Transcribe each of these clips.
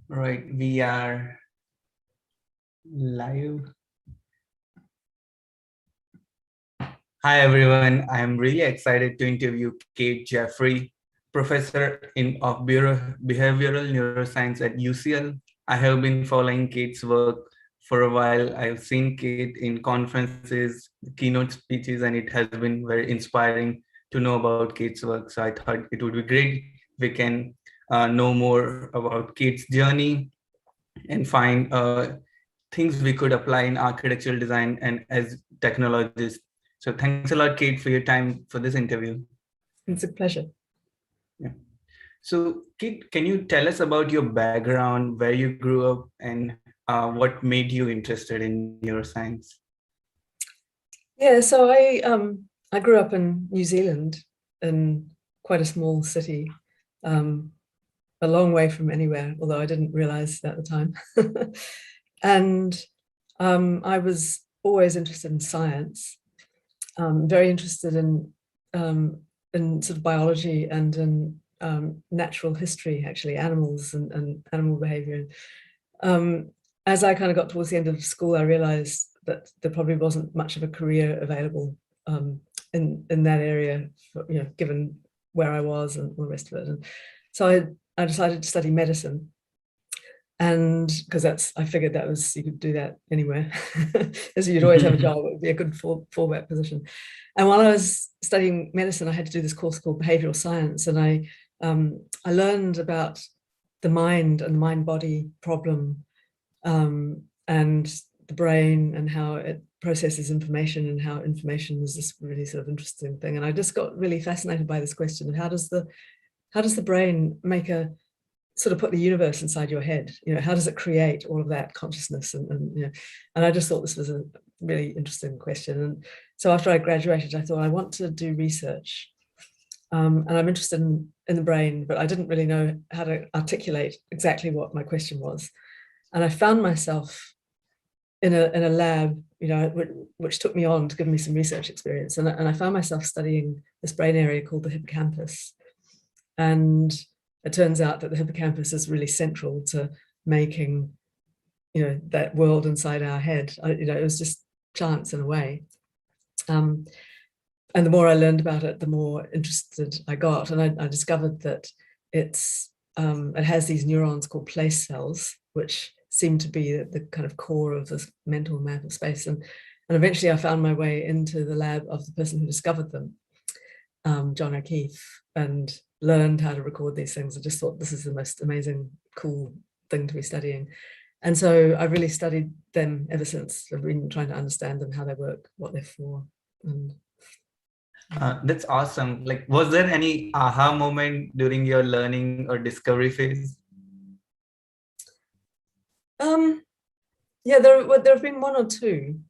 Right, we are live. Hi everyone, I am really excited to interview Kate Jeffery, professor of behavioral neuroscience at UCL. I have been following Kate's work for a while. I've seen Kate in conferences, keynote speeches, and it has been very inspiring to know about Kate's work. So I thought it would be great if we can know more about Kate's journey and find things we could apply in architectural design and as technologists. So thanks a lot, Kate, for your time for this interview. It's a pleasure. Yeah. So Kate, can you tell us about your background, where you grew up, and what made you interested in neuroscience? Yeah, so I grew up in New Zealand in quite a small city, a long way from anywhere, although I didn't realize at the time. And I was always interested in science, very interested in sort of biology and in natural history, actually, animals and animal behavior. As I kind of got towards the end of school, I realized that there probably wasn't much of a career available in that area, given where I was and all the rest of it. And so I decided to study medicine, and because I figured you could do that anywhere, as you'd always have a job. It would be a good fallback position. And while I was studying medicine, I had to do this course called behavioral science, and I learned about the mind and the mind-body problem, and the brain and how it processes information, and how information is this really sort of interesting thing. And I just got really fascinated by this question of how does the brain make a sort of put the universe inside your head? How does it create all of that consciousness? And I just thought this was a really interesting question. And so after I graduated, I thought I want to do research. And I'm interested in the brain, but I didn't really know how to articulate exactly what my question was. And I found myself in a lab, which took me on to give me some research experience. And I found myself studying this brain area called the hippocampus. And it turns out that the hippocampus is really central to making, that world inside our head. It was just chance in a way. And the more I learned about it, the more interested I got. And I discovered that it has these neurons called place cells, which seem to be the kind of core of this mental map of space. And eventually I found my way into the lab of the person who discovered them, John O'Keefe, and learned how to record these things. I just thought this is the most amazing, cool thing to be studying. And so I've really studied them ever since. I've been trying to understand them, how they work, what they're for. And that's awesome. Like, was there any aha moment during your learning or discovery phase? Yeah, there have been one or two.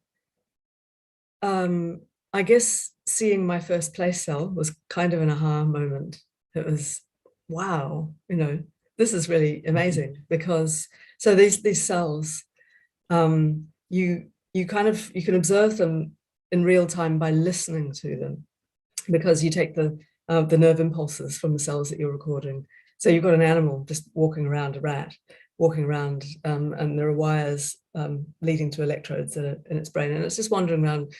I guess seeing my first place cell was kind of an aha moment. It was, wow, this is really amazing, because so these cells, you can observe them in real time by listening to them, because you take the nerve impulses from the cells that you're recording. So you've got an animal just walking around, a rat walking around, and there are wires leading to electrodes that are in its brain, and it's just wandering around,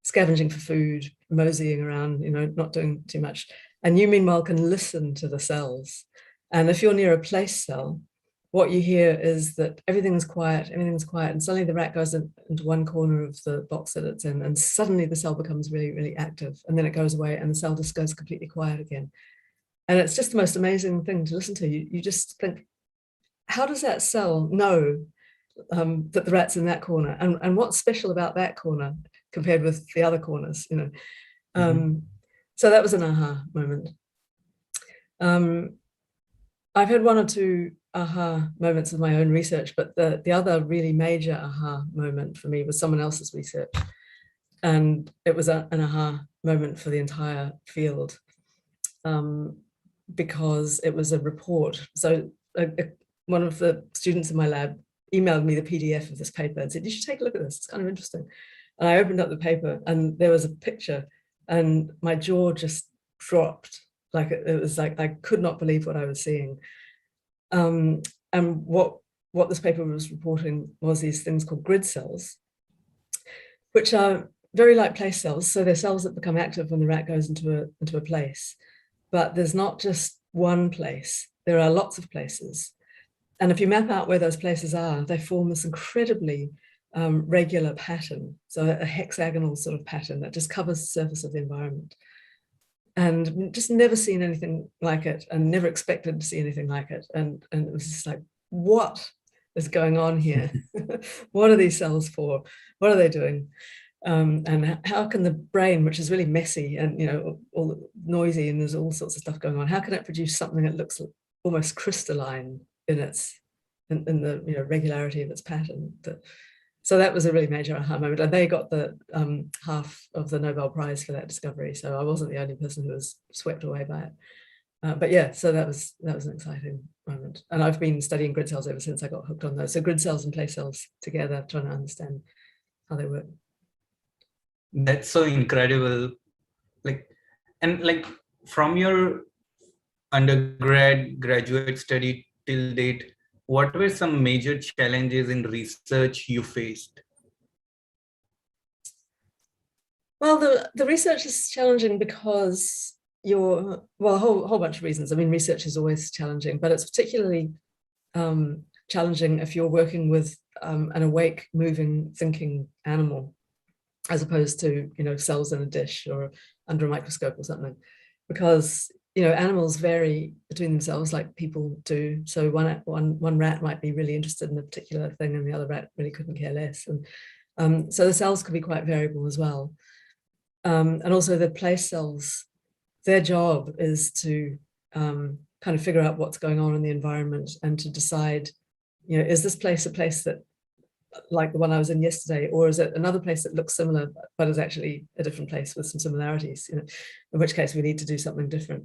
scavenging for food, moseying around, not doing too much. And you meanwhile can listen to the cells. And if you're near a place cell, what you hear is that everything's quiet, and suddenly the rat goes into one corner of the box that it's in, and suddenly the cell becomes really, really active, and then it goes away and the cell just goes completely quiet again. And it's just the most amazing thing to listen to. You just think, how does that cell know that the rat's in that corner? And what's special about that corner compared with the other corners, So that was an aha moment. I've had one or two aha moments of my own research, but the other really major aha moment for me was someone else's research. And it was an aha moment for the entire field, because it was a report. So one of the students in my lab emailed me the PDF of this paper and said, you should take a look at this, it's kind of interesting. And I opened up the paper and there was a picture, and my jaw just dropped. Like it was like I could not believe what I was seeing. and what this paper was reporting was these things called grid cells, which are very like place cells. So they're cells that become active when the rat goes into a place. But there's not just one place, there are lots of places. And if you map out where those places are, they form this incredibly regular pattern. So a hexagonal sort of pattern that just covers the surface of the environment. And just never seen anything like it, and never expected to see anything like it. And it was just like, what is going on here? What are these cells for? What are they doing? And how can the brain, which is really messy and all noisy and there's all sorts of stuff going on, how can it produce something that looks almost crystalline in the regularity of its pattern? So that was a really major aha moment, and they got the half of the Nobel Prize for that discovery. So I wasn't the only person who was swept away by it. But yeah, so that was an exciting moment, and I've been studying grid cells ever since I got hooked on those. So grid cells and place cells together, trying to understand how they work. That's so incredible. Like from your graduate study till date, what were some major challenges in research you faced? Well, the research is challenging because a whole bunch of reasons. I mean, research is always challenging, but it's particularly challenging if you're working with an awake, moving, thinking animal, as opposed to cells in a dish or under a microscope or something, because animals vary between themselves like people do. So one rat might be really interested in a particular thing and the other rat really couldn't care less, and so the cells can be quite variable as well. And also the place cells, their job is to kind of figure out what's going on in the environment and to decide, is this place a place that, like the one I was in yesterday, or is it another place that looks similar but is actually a different place with some similarities, in which case we need to do something different.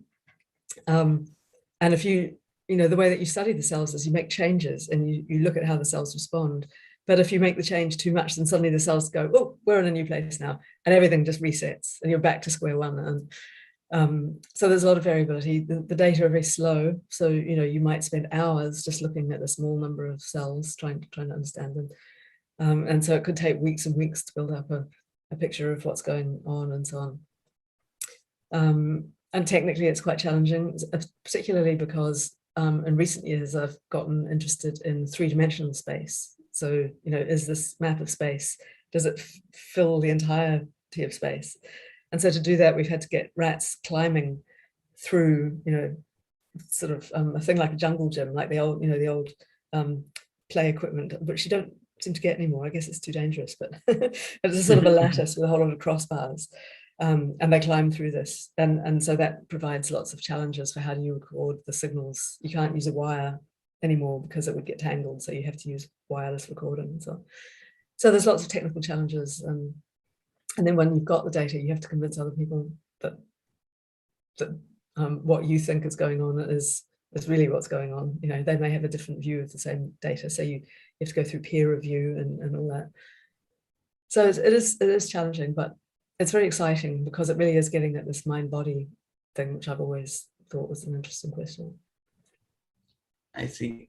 And if the way that you study the cells is you make changes and you look at how the cells respond. But if you make the change too much, then suddenly the cells go, oh, we're in a new place now, and everything just resets and you're back to square one. And so there's a lot of variability. The data are very slow. So, you might spend hours just looking at a small number of cells, trying to understand them. And so it could take weeks and weeks to build up a picture of what's going on and so on. And technically it's quite challenging, particularly because in recent years I've gotten interested in three-dimensional space. So, is this map of space, does it fill the entirety of space? And so to do that, we've had to get rats climbing through, sort of a thing like a jungle gym, like the old play equipment, which you don't seem to get anymore. I guess it's too dangerous, but it's a sort of a lattice with a whole lot of crossbars. And they climb through this. And so that provides lots of challenges for how do you record the signals. You can't use a wire anymore because it would get tangled. So you have to use wireless recording and so on. So there's lots of technical challenges. And then when you've got the data, you have to convince other people that what you think is going on is really what's going on. They may have a different view of the same data. So you have to go through peer review and all that. So it is challenging, but it's very exciting because it really is getting at this mind-body thing, which I've always thought was an interesting question. I see.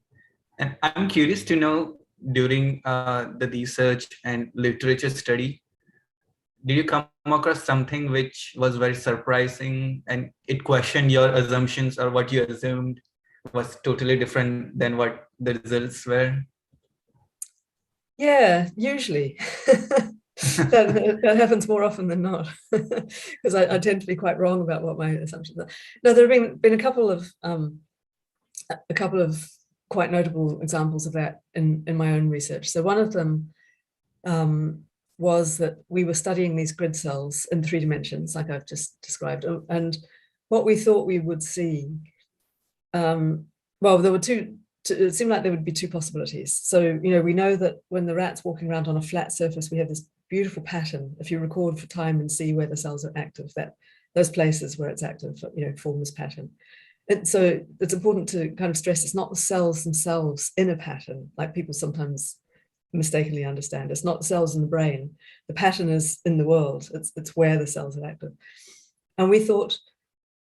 And I'm curious to know, during the research and literature study, did you come across something which was very surprising and it questioned your assumptions, or what you assumed was totally different than what the results were? Yeah, usually. that happens more often than not, because I tend to be quite wrong about what my assumptions are. No, there have been a couple of quite notable examples of that in my own research. So one of them was that we were studying these grid cells in 3 dimensions, like I've just described, and what we thought we would see, well, there were two. It seemed like there would be two possibilities. So, we know that when the rat's walking around on a flat surface, we have this beautiful pattern. If you record for time and see where the cells are active, that those places where it's active, form this pattern. And so it's important to kind of stress it's not the cells themselves in a pattern, like people sometimes mistakenly understand. It's not the cells in the brain. The pattern is in the world. It's where the cells are active. And we thought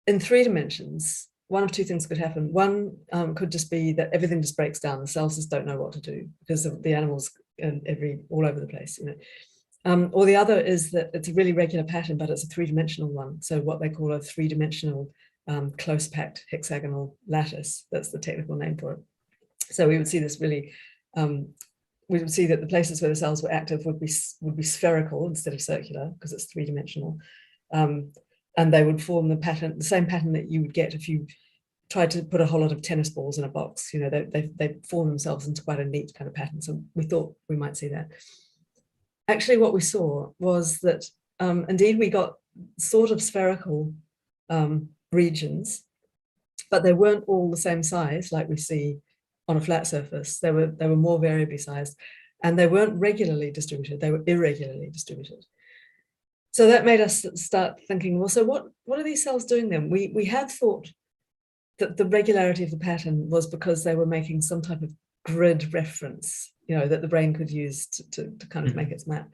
in 3 dimensions, one of two things could happen. One could just be that everything just breaks down. The cells just don't know what to do because of the animals all over the place, you know. Or the other is that it's a really regular pattern, but it's a three-dimensional one. So what they call a three-dimensional close packed hexagonal lattice. That's the technical name for it. So we would see this really, we would see that the places where the cells were active would be spherical instead of circular because it's three-dimensional. And they would form the same pattern that you would get if you tried to put a whole lot of tennis balls in a box. You know, they form themselves into quite a neat kind of pattern. So we thought we might see that. Actually, what we saw was that indeed we got sort of spherical regions, but they weren't all the same size like we see on a flat surface. They were more variably sized, and they weren't regularly distributed. They were irregularly distributed. So that made us start thinking, well, so what are these cells doing then? We had thought that the regularity of the pattern was because they were making some type of grid reference, you know, that the brain could use to kind of make its map.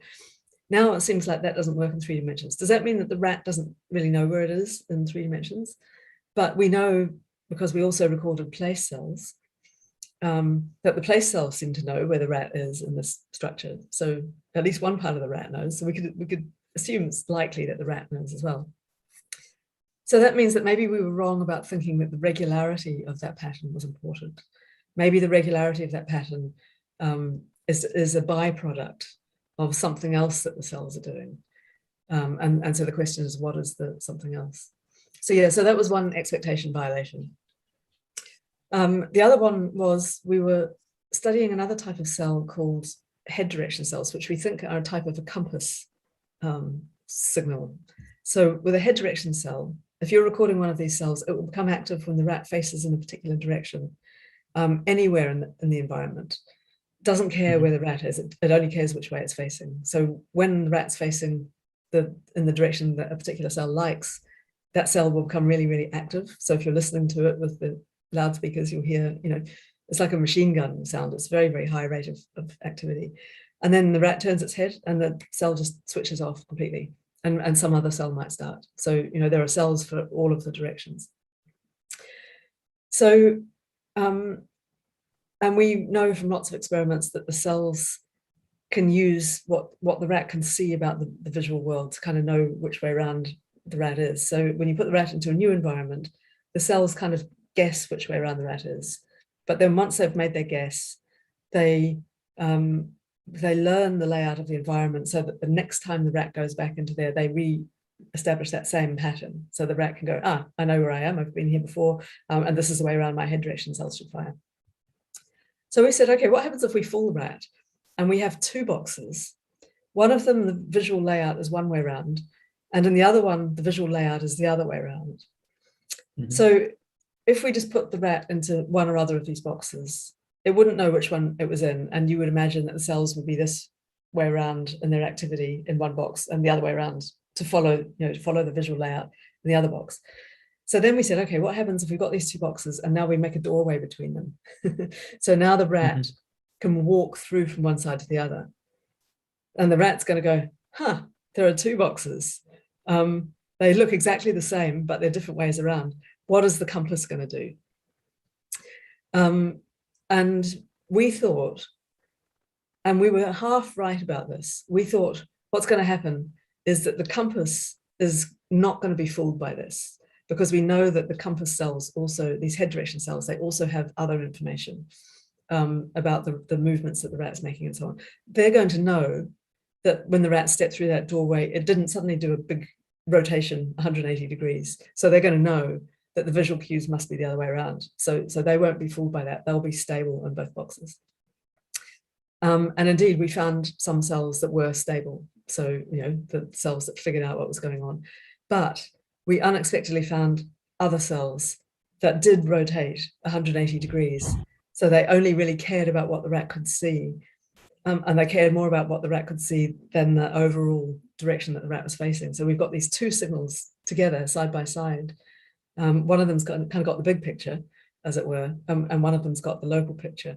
Now it seems like that doesn't work in 3 dimensions. Does that mean that the rat doesn't really know where it is in 3 dimensions? But we know, because we also recorded place cells, that the place cells seem to know where the rat is in this structure. So at least one part of the rat knows. So we could assume it's likely that the rat knows as well. So that means that maybe we were wrong about thinking that the regularity of that pattern was important. Maybe the regularity of that pattern is a byproduct of something else that the cells are doing. And so the question is, what is the something else? So yeah, so that was one expectation violation. The other one was we were studying another type of cell called head direction cells, which we think are a type of a compass signal. So with a head direction cell, if you're recording one of these cells, it will become active when the rat faces in a particular direction, anywhere in the environment. Doesn't care where the rat is, it only cares which way it's facing. So when the rat's facing in the direction that a particular cell likes, that cell will become really, really active. So if you're listening to it with the loudspeakers, you'll hear, you know, it's like a machine gun sound. It's very, very high rate of activity. And then the rat turns its head and the cell just switches off completely. And some other cell might start. So, you know, there are cells for all of the directions. So, and we know from lots of experiments that the cells can use what the rat can see about the visual world to kind of know which way around the rat is. So when you put the rat into a new environment, the cells kind of guess which way around the rat is. But then once they've made their guess, they learn the layout of the environment so that the next time the rat goes back into there, they re-establish that same pattern. So the rat can go, I know where I am, I've been here before, and this is the way around my head direction cells should fire. So we said, okay, what happens if we fool the rat? And we have 2 boxes. One of them, the visual layout is one way around, and in the other one, the visual layout is the other way around. So if we just put the rat into one or other of these boxes, it wouldn't know which one it was in, and you would imagine that the cells would be this way around in their activity in one box and the other way around to follow the visual layout in the other box. So then we said, okay, what happens if we've got these 2 boxes and now we make a doorway between them? So now the rat can walk through from one side to the other. And the rat's going to go, there are 2 boxes. They look exactly the same, but they're different ways around. What is the compass going to do? And we thought, and we were half right about this, we thought what's going to happen is that the compass is not going to be fooled by this, because we know that the compass cells also, these head direction cells, they also have other information about the movements that the rat's making and so on. They're going to know that when the rat stepped through that doorway, it didn't suddenly do a big rotation 180 degrees. So they're going to know that the visual cues must be the other way around. So they won't be fooled by that. They'll be stable in both boxes. And indeed, we found some cells that were stable. So, you know, the cells that figured out what was going on. But we unexpectedly found other cells that did rotate 180 degrees. So they only really cared about what the rat could see. And they cared more about what the rat could see than the overall direction that the rat was facing. So we've got these 2 signals together, side by side. One of them's kind of got the big picture, as it were, and one of them's got the local picture.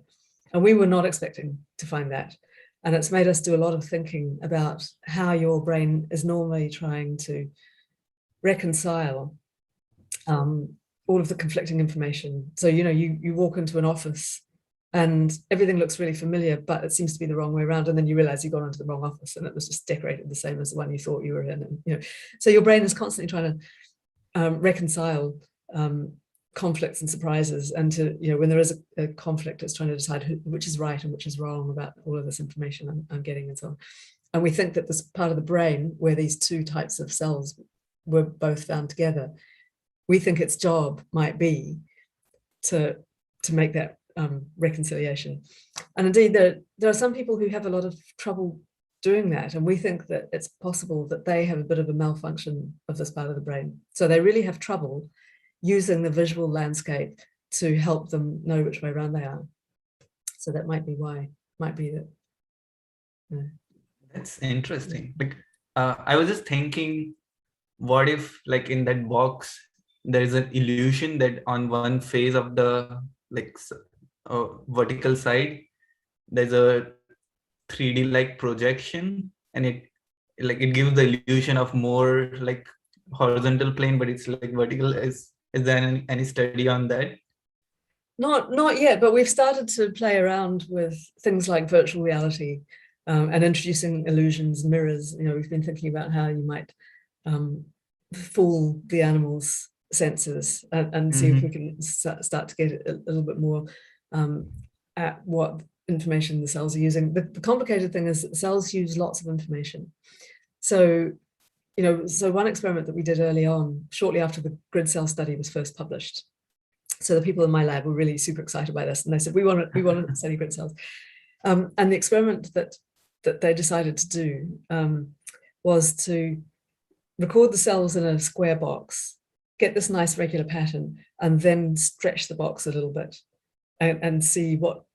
And we were not expecting to find that. And it's made us do a lot of thinking about how your brain is normally trying to reconcile all of the conflicting information. So, you walk into an office and everything looks really familiar, but it seems to be the wrong way around. And then you realize you've gone into the wrong office and it was just decorated the same as the one you thought you were in. And, so your brain is constantly trying to reconcile conflicts and surprises. And to, when there is a conflict, it's trying to decide which is right and which is wrong about all of this information I'm getting and so on. And we think that this part of the brain where these two types of cells were both found together, we think its job might be to make that reconciliation. And indeed, there are some people who have a lot of trouble doing that. And we think that it's possible that they have a bit of a malfunction of this part of the brain. So they really have trouble using the visual landscape to help them know which way around they are. So that might be why, might be that. That's interesting. Like, I was just thinking, what if like in that box, there is an illusion that on one phase of the vertical side, there's a 3D like projection, and it gives the illusion of more like horizontal plane, but it's like vertical. Is there any study on that? Not yet, but we've started to play around with things like virtual reality and introducing illusions, mirrors. We've been thinking about how you might fool the animals' senses and see if we can start to get a little bit more at what information the cells are using. The complicated thing is that cells use lots of information. So, so one experiment that we did early on, shortly after the grid cell study was first published. So the people in my lab were really super excited by this, and they said, we want to study grid cells. And the experiment that they decided to do was to record the cells in a square box, get this nice regular pattern, and then stretch the box a little bit and see what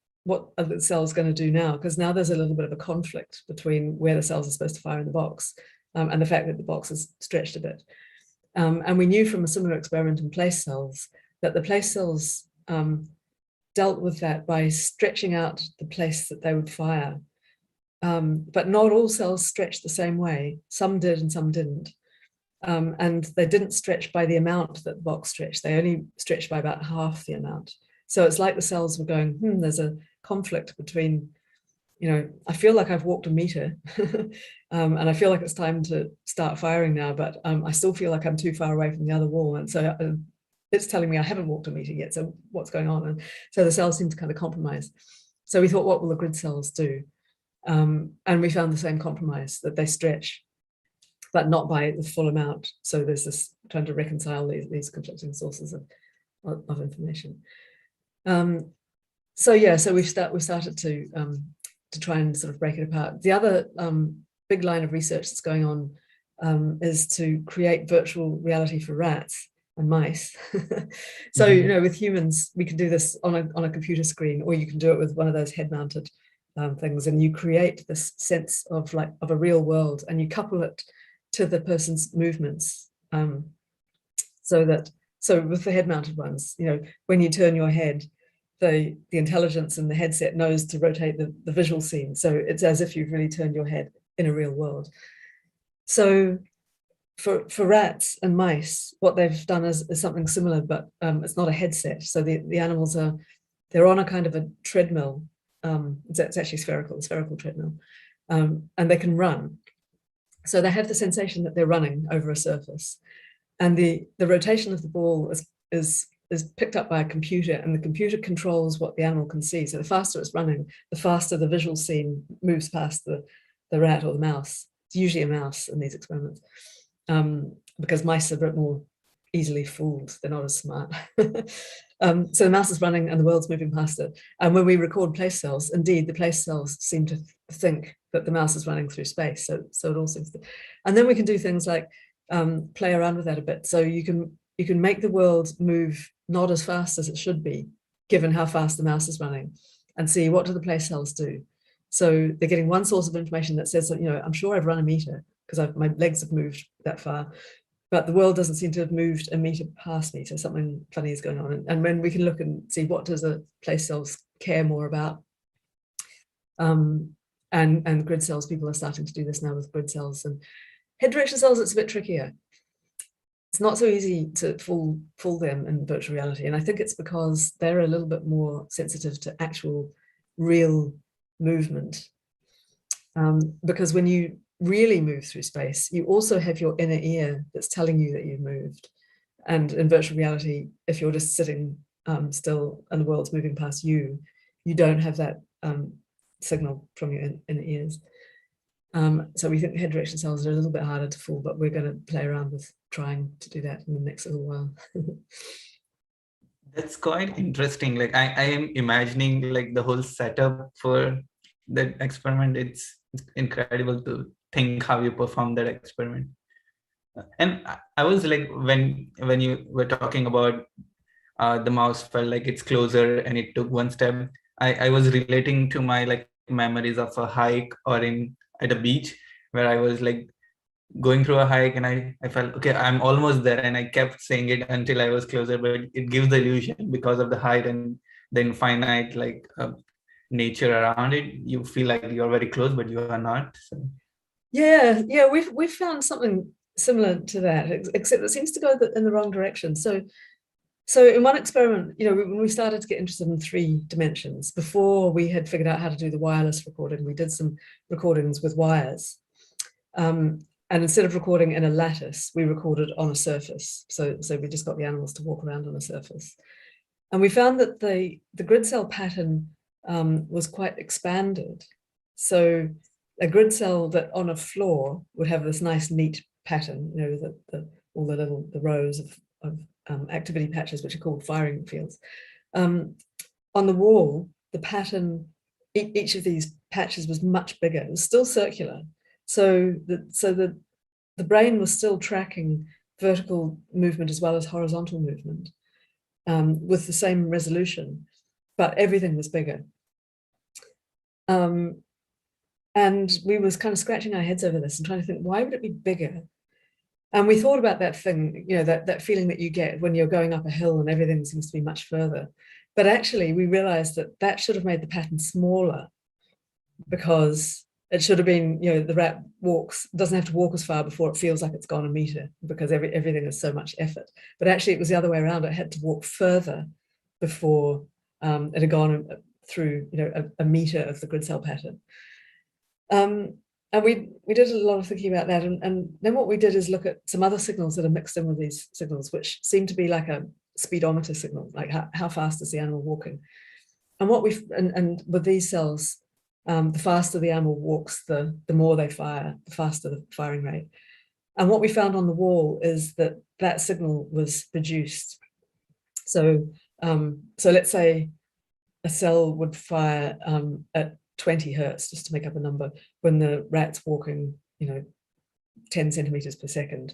are the cells going to do now, because now there's a little bit of a conflict between where the cells are supposed to fire in the box and the fact that the box is stretched a bit. And we knew from a similar experiment in place cells that the place cells dealt with that by stretching out the place that they would fire. But not all cells stretched the same way. Some did and some didn't. And they didn't stretch by the amount that the box stretched. They only stretched by about half the amount. So it's like the cells were going, there's a conflict between, I feel like I've walked a meter and I feel like it's time to start firing now, but I still feel like I'm too far away from the other wall. And so it's telling me I haven't walked a meter yet. So what's going on? And so the cells seem to kind of compromise. So we thought, what will the grid cells do? And we found the same compromise, that they stretch, but not by the full amount. So there's this trying to reconcile these conflicting sources of information. So we've started to try and sort of break it apart. The other big line of research that's going on is to create virtual reality for rats and mice. So with humans, we can do this on a computer screen, or you can do it with one of those head-mounted things, and you create this sense of a real world, and you couple it to the person's movements. So with the head-mounted ones, when you turn your head, the intelligence in the headset knows to rotate the visual scene. So it's as if you've really turned your head in a real world. So for rats and mice, what they've done is something similar, but it's not a headset. So the animals they're on a kind of a treadmill. It's actually a spherical treadmill, and they can run. So they have the sensation that they're running over a surface, and the rotation of the ball is picked up by a computer, and the computer controls what the animal can see. So the faster it's running, the faster the visual scene moves past the rat or the mouse. It's usually a mouse in these experiments, because mice are a bit more easily fooled. They're not as smart. So the mouse is running and the world's moving past it. And when we record place cells, indeed, the place cells seem to think that the mouse is running through space. So it all seems to. And then we can do things like play around with that a bit. So you can make the world move not as fast as it should be, given how fast the mouse is running, and see what do the place cells do. So they're getting one source of information that says, I'm sure I've run a meter because my legs have moved that far, but the world doesn't seem to have moved a meter past me. So something funny is going on. And when we can look and see what does the place cells care more about, and grid cells, people are starting to do this now with grid cells. And head direction cells, it's a bit trickier. it's not so easy to fool them in virtual reality. And I think it's because they're a little bit more sensitive to actual real movement. Because when you really move through space, you also have your inner ear that's telling you that you've moved. And in virtual reality, if you're just sitting still and the world's moving past you, you don't have that signal from your inner ears. So we think head direction cells are a little bit harder to fool, but we're going to play around with trying to do that in the next little while. That's quite interesting. Like I am imagining like the whole setup for that experiment. It's incredible to think how you perform that experiment. And I was like, when you were talking about the mouse felt like it's closer and it took one step, I was relating to my like memories of a hike or in at a beach where I was like going through a hike and I felt, okay, I'm almost there. And I kept saying it until I was closer, but it gives the illusion because of the height and the infinite like nature around it. You feel like you're very close, but you are not. So. Yeah, we've found something similar to that, except it seems to go in the wrong direction. So in one experiment, when we started to get interested in 3 dimensions, before we had figured out how to do the wireless recording, we did some recordings with wires. And instead of recording in a lattice, we recorded on a surface. So we just got the animals to walk around on a surface. And we found that the grid cell pattern was quite expanded. So a grid cell that on a floor would have this nice, neat pattern, all the rows of activity patches, which are called firing fields. On the wall, the pattern, each of these patches was much bigger. It was still circular. So the brain was still tracking vertical movement as well as horizontal movement with the same resolution, but everything was bigger. And we was kind of scratching our heads over this and trying to think, why would it be bigger? And we thought about that thing, that feeling that you get when you're going up a hill and everything seems to be much further. But actually, we realized that should have made the pattern smaller, because it should have been, the rat doesn't have to walk as far before it feels like it's gone a meter, because everything is so much effort. But actually, it was the other way around. It had to walk further before it had gone through, a meter of the grid cell pattern. And we did a lot of thinking about that. And then what we did is look at some other signals that are mixed in with these signals, which seem to be like a speedometer signal, like how fast is the animal walking. And and with these cells, the faster the animal walks, the more they fire, the faster the firing rate. And what we found on the wall is that signal was reduced. So let's say a cell would fire at 20 hertz, just to make up a number, when the rat's walking, 10 centimeters per second.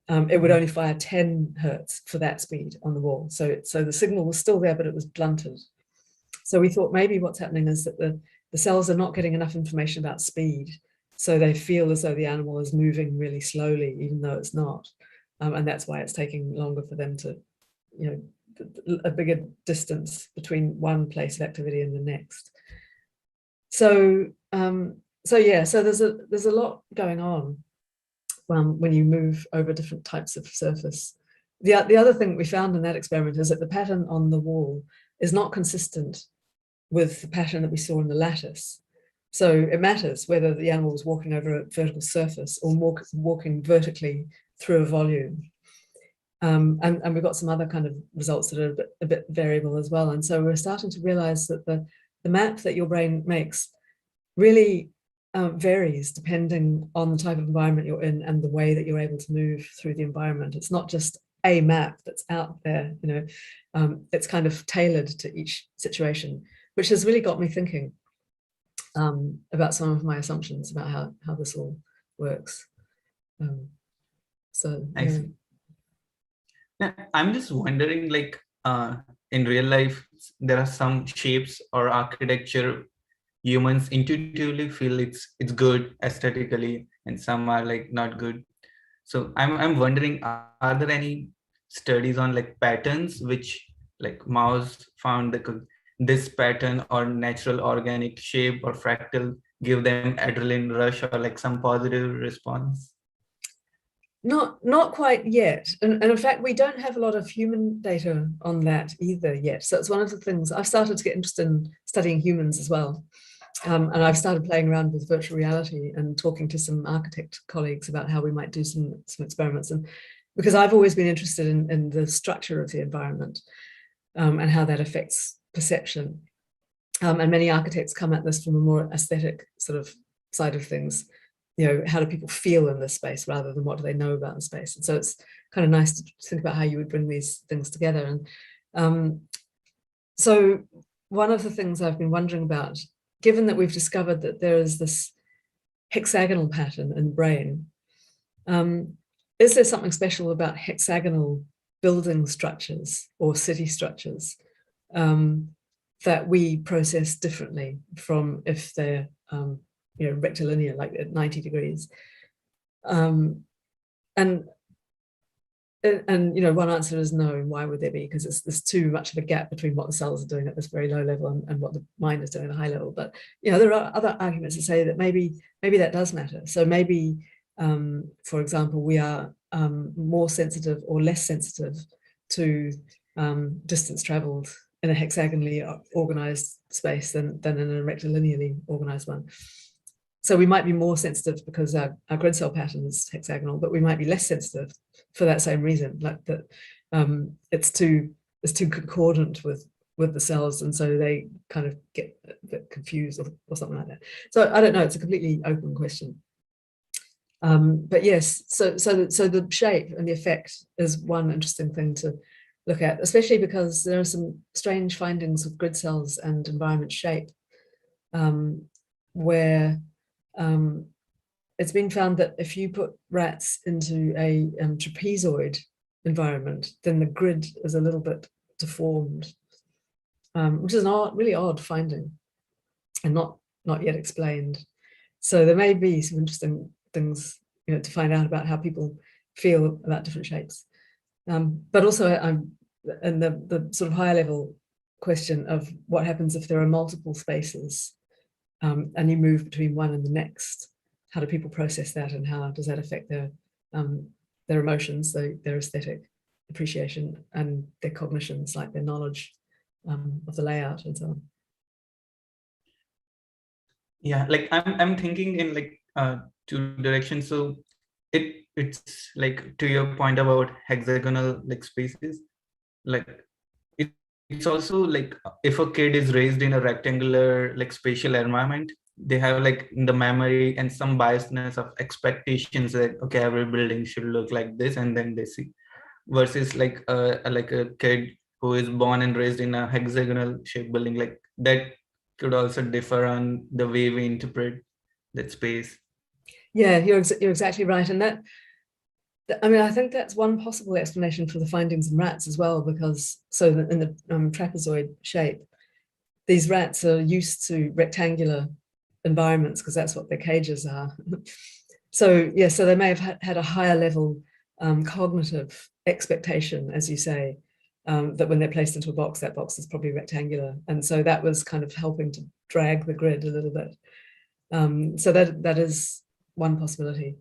It would only fire 10 hertz for that speed on the wall. So the signal was still there, but it was blunted. So we thought maybe what's happening is that the cells are not getting enough information about speed. So they feel as though the animal is moving really slowly, even though it's not. And that's why it's taking longer for them to, a bigger distance between one place of activity and the next. So there's a lot going on when you move over different types of surface. The other thing we found in that experiment is that the pattern on the wall is not consistent with the pattern that we saw in the lattice. So it matters whether the animal was walking over a vertical surface or walking vertically through a volume. And we've got some other kind of results that are a bit variable as well. And so we're starting to realize that the map that your brain makes really varies depending on the type of environment you're in and the way that you're able to move through the environment. It's not just a map that's out there, it's kind of tailored to each situation, which has really got me thinking about some of my assumptions about how this all works. I'm just wondering, like in real life, there are some shapes or architecture humans intuitively feel it's good aesthetically, and some are like not good. So I'm wondering, are there any studies on like patterns which like mouse found this pattern or natural organic shape or fractal give them adrenaline rush or like some positive response? Not quite yet. And in fact, we don't have a lot of human data on that either yet. So it's one of the things I've started to get interested in studying humans as well. And I've started playing around with virtual reality and talking to some architect colleagues about how we might do some experiments. And because I've always been interested in the structure of the environment and how that affects perception. And many architects come at this from a more aesthetic sort of side of things. You know, how do people feel in this space rather than what do they know about the space? And so it's kind of nice to think about how you would bring these things together. And so one of the things I've been wondering about, given that we've discovered that there is this hexagonal pattern in the brain, is there something special about hexagonal building structures or city structures that we process differently from if they're rectilinear, like at 90 degrees? And one answer is no. And why would there be? Because there's too much of a gap between what the cells are doing at this very low level and what the mind is doing at a high level. But there are other arguments that say that maybe that does matter. So maybe, for example, we are more sensitive or less sensitive to distance traveled in a hexagonally organized space than in a rectilinearly organized one. So we might be more sensitive because our grid cell pattern is hexagonal, but we might be less sensitive for that same reason, like that it's too concordant with the cells, and so they kind of get a bit confused or something like that. So I don't know, it's a completely open question. But yes, so the shape and the effect is one interesting thing to look at, especially because there are some strange findings of grid cells and environment shape, where it's been found that if you put rats into a trapezoid environment, then the grid is a little bit deformed, which is an really odd finding and not yet explained. So there may be some interesting things to find out about how people feel about different shapes. But also and the sort of higher level question of what happens if there are multiple spaces and you move between one and the next. How do people process that, and how does that affect their emotions, their aesthetic appreciation, and their cognitions, like their knowledge of the layout and so on? Yeah, like I'm thinking in like two directions. So it's like, to your point about hexagonal like spaces, like it's also like if a kid is raised in a rectangular like spatial environment, they have like in the memory and some biasness of expectations that okay, every building should look like this, and then they see, versus like a kid who is born and raised in a hexagonal shaped building, like that could also differ on the way we interpret that space. Yeah, you're exactly right. And that, I mean, I think that's one possible explanation for the findings in rats as well, because so in the trapezoid shape, these rats are used to rectangular environments because that's what their cages are. So yeah, so they may have had a higher level cognitive expectation, as you say, that when they're placed into a box, that box is probably rectangular. And so that was kind of helping to drag the grid a little bit. So that is one possibility,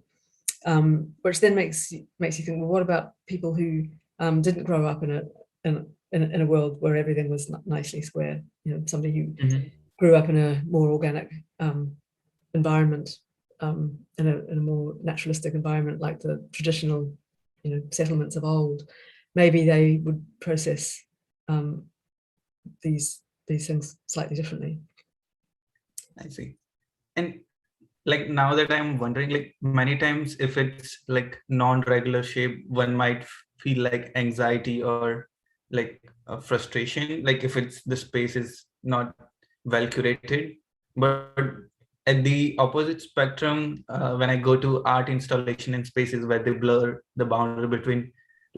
which then makes you think, well, what about people who didn't grow up in a world where everything was nicely square? Somebody who grew up in a more organic environment, in a more naturalistic environment, like the traditional settlements of old. Maybe they would process these things slightly differently. I see. And like now that I'm wondering, like many times if it's like non-regular shape, one might feel like anxiety or like frustration, like if it's the space is not well curated. But at the opposite spectrum, when I go to art installation in spaces where they blur the boundary between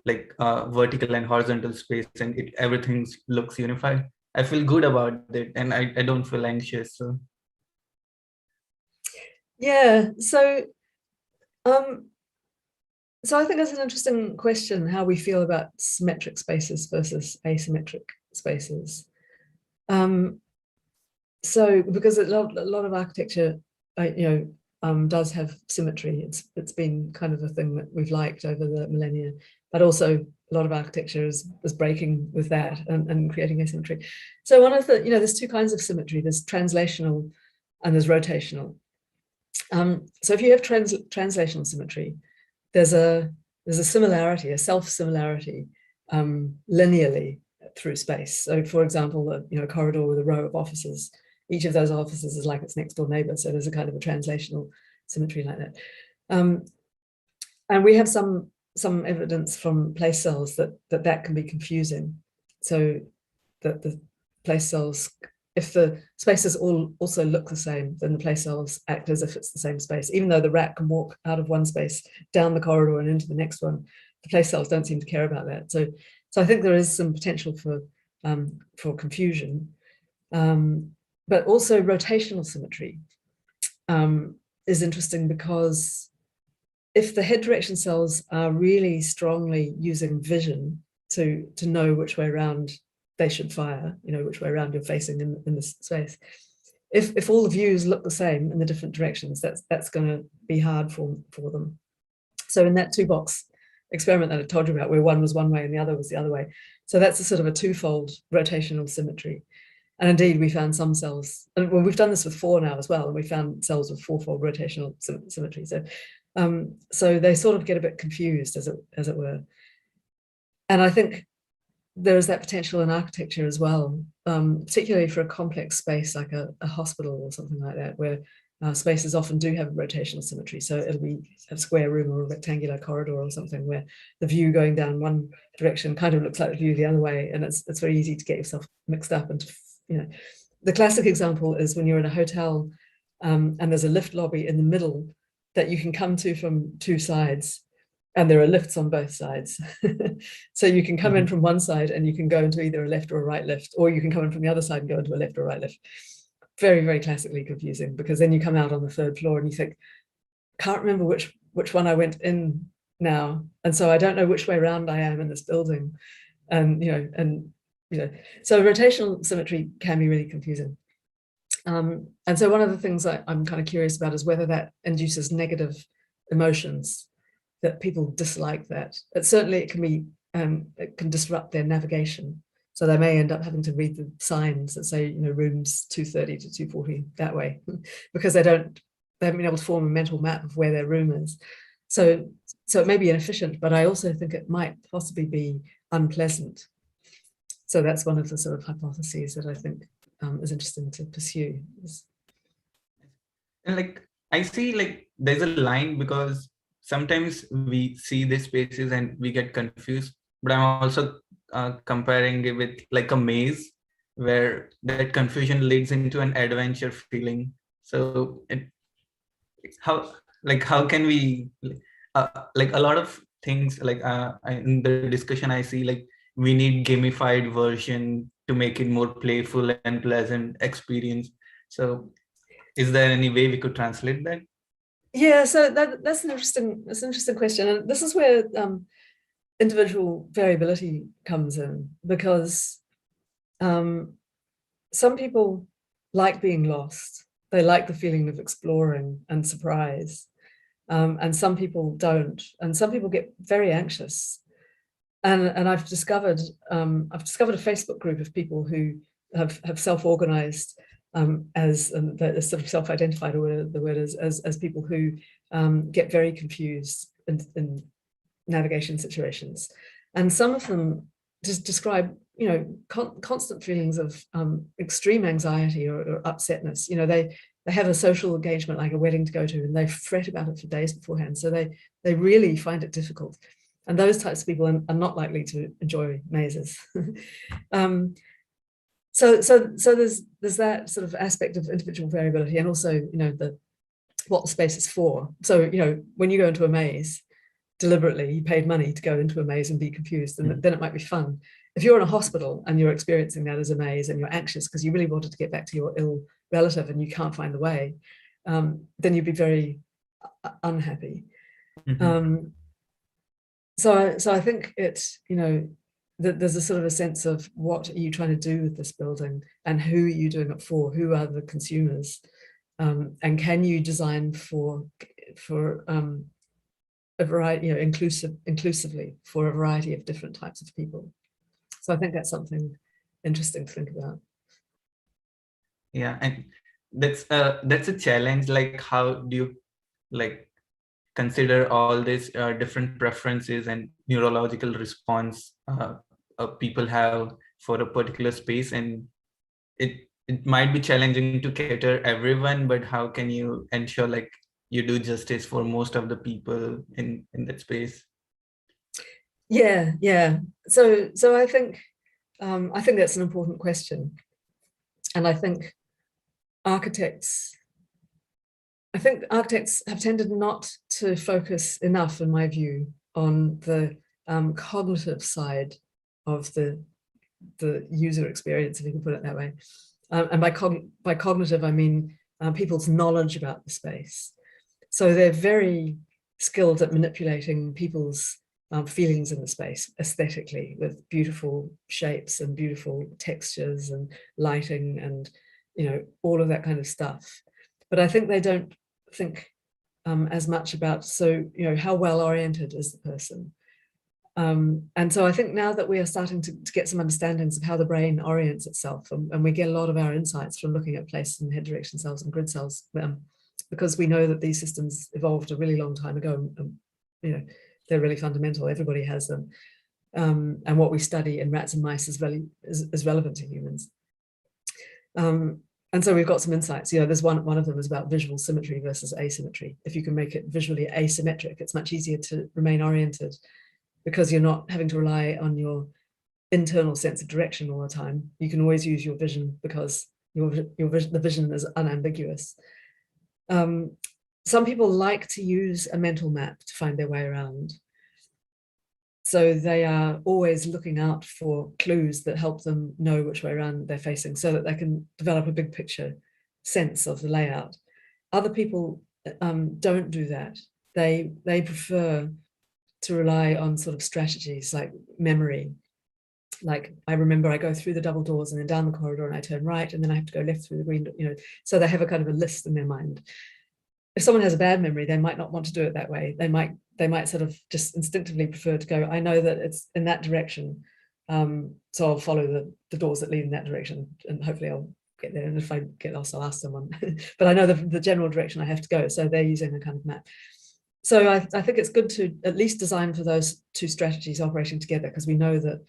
like vertical and horizontal space, and everything looks unified, I feel good about it, and I don't feel anxious. So yeah, so I think that's an interesting question, how we feel about symmetric spaces versus asymmetric spaces. So because a lot of architecture, does have symmetry. It's been kind of a thing that we've liked over the millennia, but also a lot of architecture is breaking with that and creating asymmetry. So one of the, there's two kinds of symmetry. There's translational and there's rotational. So if you have translational symmetry, there's a similarity, a self-similarity linearly through space. So for example, a corridor with a row of offices, each of those offices is like its next door neighbor. So there's a kind of a translational symmetry like that. And we have some evidence from place cells that can be confusing. So that the place cells, if the spaces all also look the same, then the place cells act as if it's the same space. Even though the rat can walk out of one space, down the corridor and into the next one, the place cells don't seem to care about that. So I think there is some potential for confusion. But also rotational symmetry is interesting, because if the head direction cells are really strongly using vision to know which way around they should fire, which way around you're facing in this space, if all the views look the same in the different directions, that's going to be hard for them. So in that 2-box experiment that I told you about, where one was one way and the other was the other way, so that's a sort of a twofold rotational symmetry. And indeed, we found some cells, and well, we've done this with 4 now as well, and we found cells with 4-fold rotational symmetry. So they sort of get a bit confused, as it were. And I think there is that potential in architecture as well, particularly for a complex space like a hospital or something like that, where spaces often do have rotational symmetry. So it'll be a square room or a rectangular corridor or something where the view going down one direction kind of looks like the view the other way, and it's very easy to get yourself mixed up. And the classic example is when you're in a hotel and there's a lift lobby in the middle that you can come to from 2 sides, and there are lifts on both sides. So you can come in from one side and you can go into either a left or a right lift, or you can come in from the other side and go into a left or right lift. Very, very classically confusing, because then you come out on the 3rd floor and you think, can't remember which one I went in now, and so I don't know which way around I am in this building, and so rotational symmetry can be really confusing. And so one of the things I'm kind of curious about is whether that induces negative emotions, that people dislike that. But certainly it can disrupt their navigation. So they may end up having to read the signs that say, rooms 230 to 240 that way, because they haven't been able to form a mental map of where their room is. So it may be inefficient, but I also think it might possibly be unpleasant. So that's one of the sort of hypotheses that I think is interesting to pursue. And I see there's a line, because sometimes we see these spaces and we get confused, but I'm also comparing it with a maze, where that confusion leads into an adventure feeling. So how can we a lot of things in the discussion I see we need gamified version to make it more playful and pleasant experience. So is there any way we could translate that? Yeah, so that's an interesting question, and this is where individual variability comes in, because some people like being lost. They like the feeling of exploring and surprise, and some people don't, and some people get very anxious. And I've discovered a Facebook group of people who have self-organized as sort of self-identified, or whatever the word is, as people who get very confused in navigation situations. And some of them just describe, constant feelings of extreme anxiety or upsetness. They have a social engagement like a wedding to go to, and they fret about it for days beforehand. So they really find it difficult. And those types of people are not likely to enjoy mazes. So there's that sort of aspect of individual variability, and also, what the space is for. So, when you go into a maze, deliberately, you paid money to go into a maze and be confused, and then it might be fun. If you're in a hospital and you're experiencing that as a maze and you're anxious because you really wanted to get back to your ill relative and you can't find the way, then you'd be very unhappy. So I think it's, that there's a sort of a sense of what are you trying to do with this building, and who are you doing it for? Who are the consumers? And can you design for a variety, inclusively for a variety of different types of people? So I think that's something interesting to think about. Yeah, and that's a challenge. Like, how do you like consider all these different preferences and neurological response people have for a particular space, and it might be challenging to cater everyone, but how can you ensure like you do justice for most of the people in that space? Yeah. So I think that's an important question, and I think architects have tended not to focus enough, in my view, on the cognitive side of the user experience, if you can put it that way. And by cognitive, I mean people's knowledge about the space. So they're very skilled at manipulating people's feelings in the space aesthetically, with beautiful shapes and beautiful textures and lighting and all of that kind of stuff. But I think they don't think as much about how well oriented is the person. And so I think now that we are starting to get some understandings of how the brain orients itself, and we get a lot of our insights from looking at place and head direction cells and grid cells, because we know that these systems evolved a really long time ago. They're really fundamental. Everybody has them. And what we study in rats and mice is relevant to humans. And so we've got some insights. There's one of them is about visual symmetry versus asymmetry. If you can make it visually asymmetric, it's much easier to remain oriented, because you're not having to rely on your internal sense of direction all the time. You can always use your vision, because the vision is unambiguous. Some people like to use a mental map to find their way around. So they are always looking out for clues that help them know which way around they're facing, so that they can develop a big picture sense of the layout. Other people don't do that. They prefer to rely on sort of strategies like memory. Like, I remember I go through the double doors and then down the corridor and I turn right, and then I have to go left through the green, so they have a kind of a list in their mind. If someone has a bad memory, they might not want to do it that way. They might sort of just instinctively prefer to go, I know that it's in that direction, so I'll follow the doors that lead in that direction, and hopefully I'll get there. And if I get lost, I'll ask someone. But I know the general direction I have to go, so they're using a kind of map. So I think it's good to at least design for those two strategies operating together, because we know that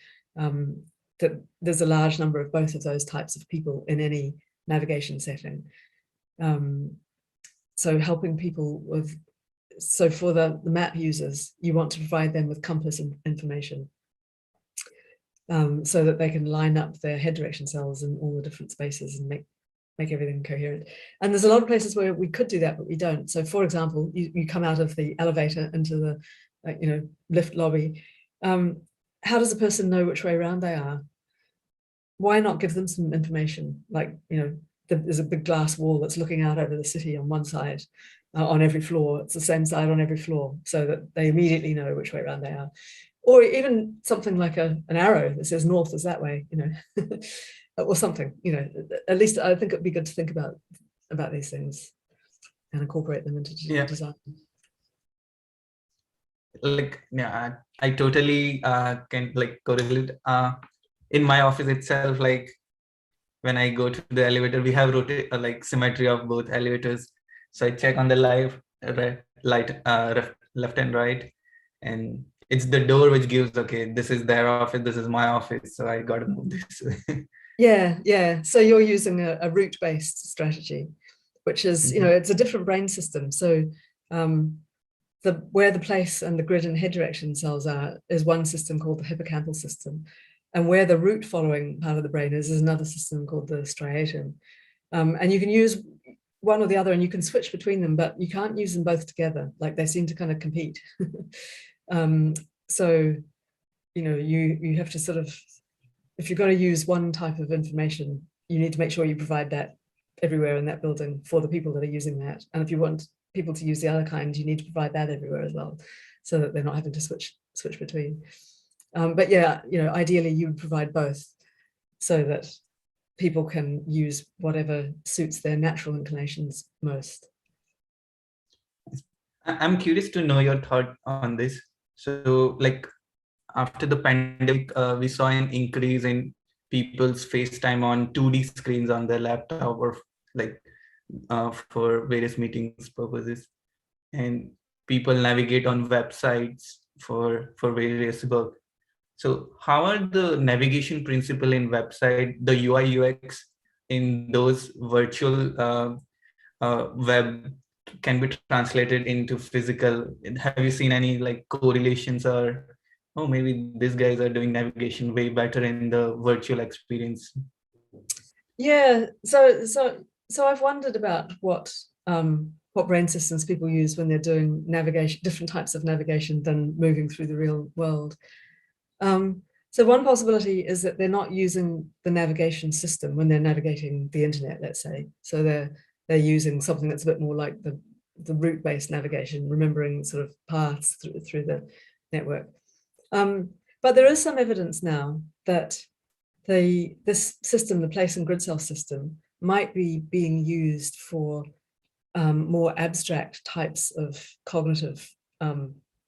that there's a large number of both of those types of people in any navigation setting. So helping people for the map users, you want to provide them with compass information, so that they can line up their head direction cells in all the different spaces and make everything coherent. And there's a lot of places where we could do that, but we don't. So for example, you come out of the elevator into the lift lobby. How does a person know which way around they are? Why not give them some information? Like, there's a big glass wall that's looking out over the city on one side, on every floor. It's the same side on every floor, so that they immediately know which way around they are. Or even something like an arrow that says north is that way, or something, at least I think it'd be good to think about these things and incorporate them into design. Like, yeah, I totally can like correlate. In my office itself, like when I go to the elevator, we have like symmetry of both elevators. So I check on the left and right, and it's the door which gives, okay, this is their office, this is my office, so I got to move this way. Yeah. So you're using a root-based strategy, which is, it's a different brain system. So where the place and the grid and head direction cells are is one system called the hippocampal system, and where the route following part of the brain is another system called the striatum. And you can use one or the other, and you can switch between them, but you can't use them both together. Like, they seem to kind of compete. So you have to sort of, if you're going to use one type of information, you need to make sure you provide that everywhere in that building for the people that are using that. And if you want people to use the other kind, you need to provide that everywhere as well, so that they're not having to switch between. But yeah, ideally you would provide both, so that people can use whatever suits their natural inclinations most. I'm curious to know your thought on this. So, like after the pandemic, we saw an increase in people's FaceTime on 2D screens on their laptop or like for various meetings purposes, and people navigate on websites for various work. So, how are the navigation principle in website, the UI UX in those virtual web can be translated into physical? Have you seen any like correlations, or oh, maybe these guys are doing navigation way better in the virtual experience? Yeah, so I've wondered about what brain systems people use when they're doing navigation, different types of navigation than moving through the real world. So one possibility is that they're not using the navigation system when they're navigating the internet, let's say. So they're using something that's a bit more like the route-based navigation, remembering sort of paths through the network. But there is some evidence now that this system, the place and grid cell system, might be being used for more abstract types of cognitive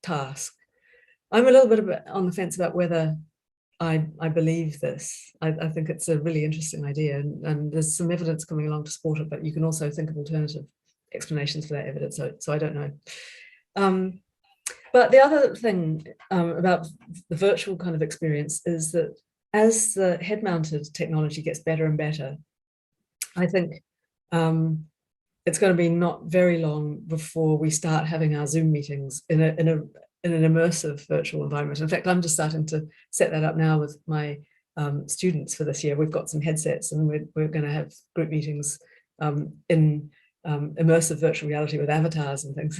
tasks. I'm a little bit on the fence about whether I believe this. I think it's a really interesting idea, and there's some evidence coming along to support it, but you can also think of alternative explanations for that evidence, so I don't know. But the other thing about the virtual kind of experience is that as the head-mounted technology gets better and better, I think it's going to be not very long before we start having our Zoom meetings in an immersive virtual environment. In fact, I'm just starting to set that up now with my students for this year. We've got some headsets, and we're going to have group meetings in immersive virtual reality with avatars and things,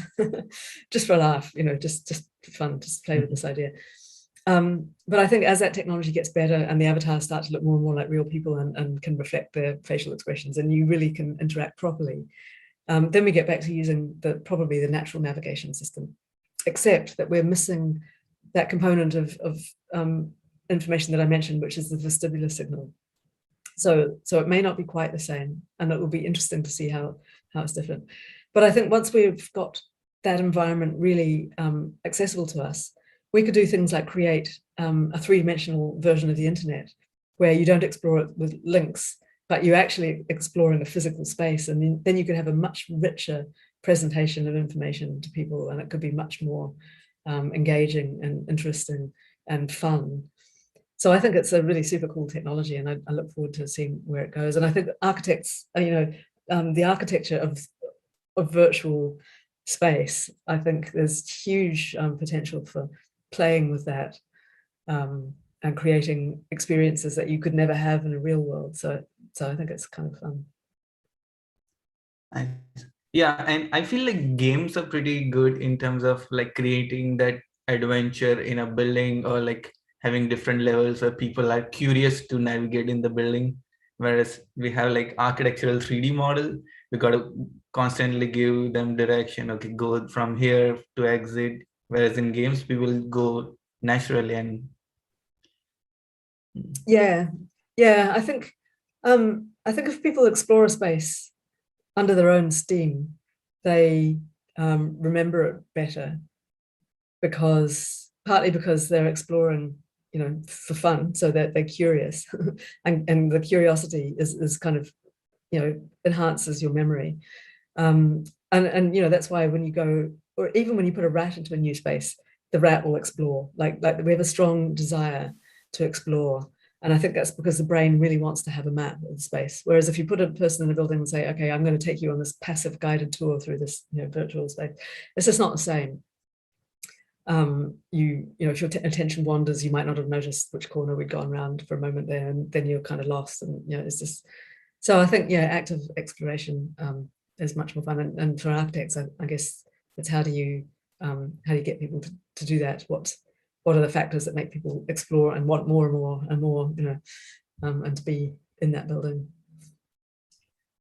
just for a laugh, just for fun, just play with this idea. But I think as that technology gets better and the avatars start to look more and more like real people and can reflect their facial expressions, and you really can interact properly, then we get back to using probably the natural navigation system, except that we're missing that component of information that I mentioned, which is the vestibular signal. So it may not be quite the same, and it will be interesting to see how it's different. But I think once we've got that environment really accessible to us, we could do things like create a three-dimensional version of the internet where you don't explore it with links, but you actually explore in a physical space, and then you could have a much richer presentation of information to people, and it could be much more engaging and interesting and fun. So I think it's a really super cool technology, and I look forward to seeing where it goes. And I think architects, the architecture of virtual space, I think there's huge potential for playing with that and creating experiences that you could never have in a real world. So I think it's kind of fun. Yeah, and I feel like games are pretty good in terms of like creating that adventure in a building, or like having different levels where people are curious to navigate in the building. Whereas we have like architectural 3D model, we got to constantly give them direction. Okay, go from here to exit. Whereas in games, we will go naturally. And yeah, I think if people explore a space under their own steam, they remember it better, partly because they're exploring, for fun, so that they're curious, and the curiosity is kind of, enhances your memory, and that's why when you go, or even when you put a rat into a new space, the rat will explore. Like we have a strong desire to explore. And I think that's because the brain really wants to have a map of the space. Whereas if you put a person in a building and say, okay, I'm going to take you on this passive guided tour through this virtual space, it's just not the same. If your attention wanders, you might not have noticed which corner we'd gone around for a moment there, and then you're kind of lost. And it's just, so I think active exploration is much more fun. And for architects, I guess it's how do you get people to do that? What are the factors that make people explore and want more and more and more, and to be in that building?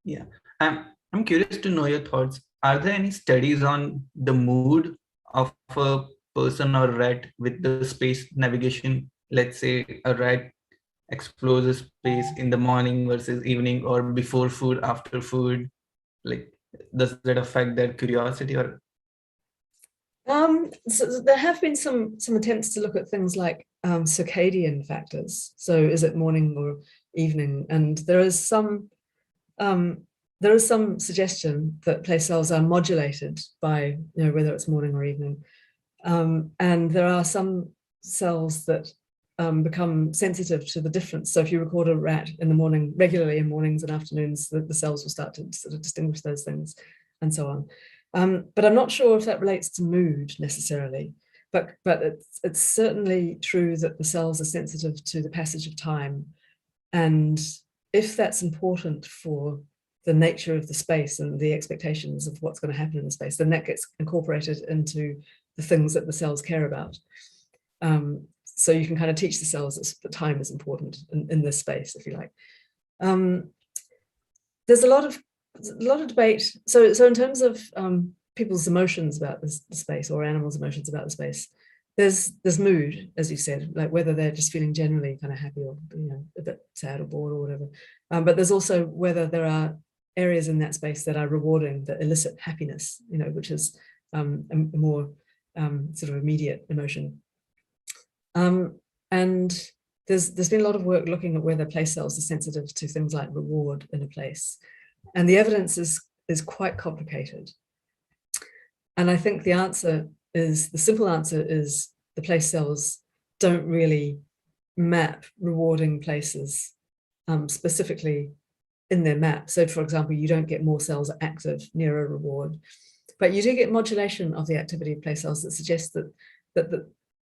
Yeah, I'm curious to know your thoughts. Are there any studies on the mood of a person or rat with the space navigation? Let's say a rat explore the space in the morning versus evening, or before food, after food? Like, does that affect their curiosity? Or So there have been some attempts to look at things like circadian factors. So is it morning or evening? And um, there is some suggestion that place cells are modulated by, whether it's morning or evening. And there are some cells that become sensitive to the difference. So if you record a rat in the morning, regularly in mornings and afternoons, the cells will start to sort of distinguish those things and so on. But I'm not sure if that relates to mood necessarily, but it's certainly true that the cells are sensitive to the passage of time. And if that's important for the nature of the space and the expectations of what's going to happen in the space, then that gets incorporated into the things that the cells care about. So you can kind of teach the cells that time is important in this space, if you like. There's a lot of debate. So in terms of people's emotions about the space, or animals' emotions about the space, there's mood, as you said, like whether they're just feeling generally kind of happy or a bit sad or bored or whatever. But there's also whether there are areas in that space that are rewarding, that elicit happiness, which is a more sort of immediate emotion. And there's been a lot of work looking at whether place cells are sensitive to things like reward in a place. And the evidence is quite complicated. And I think the simple answer is the place cells don't really map rewarding places specifically in their map. So for example, you don't get more cells active near a reward, but you do get modulation of the activity of place cells that suggests that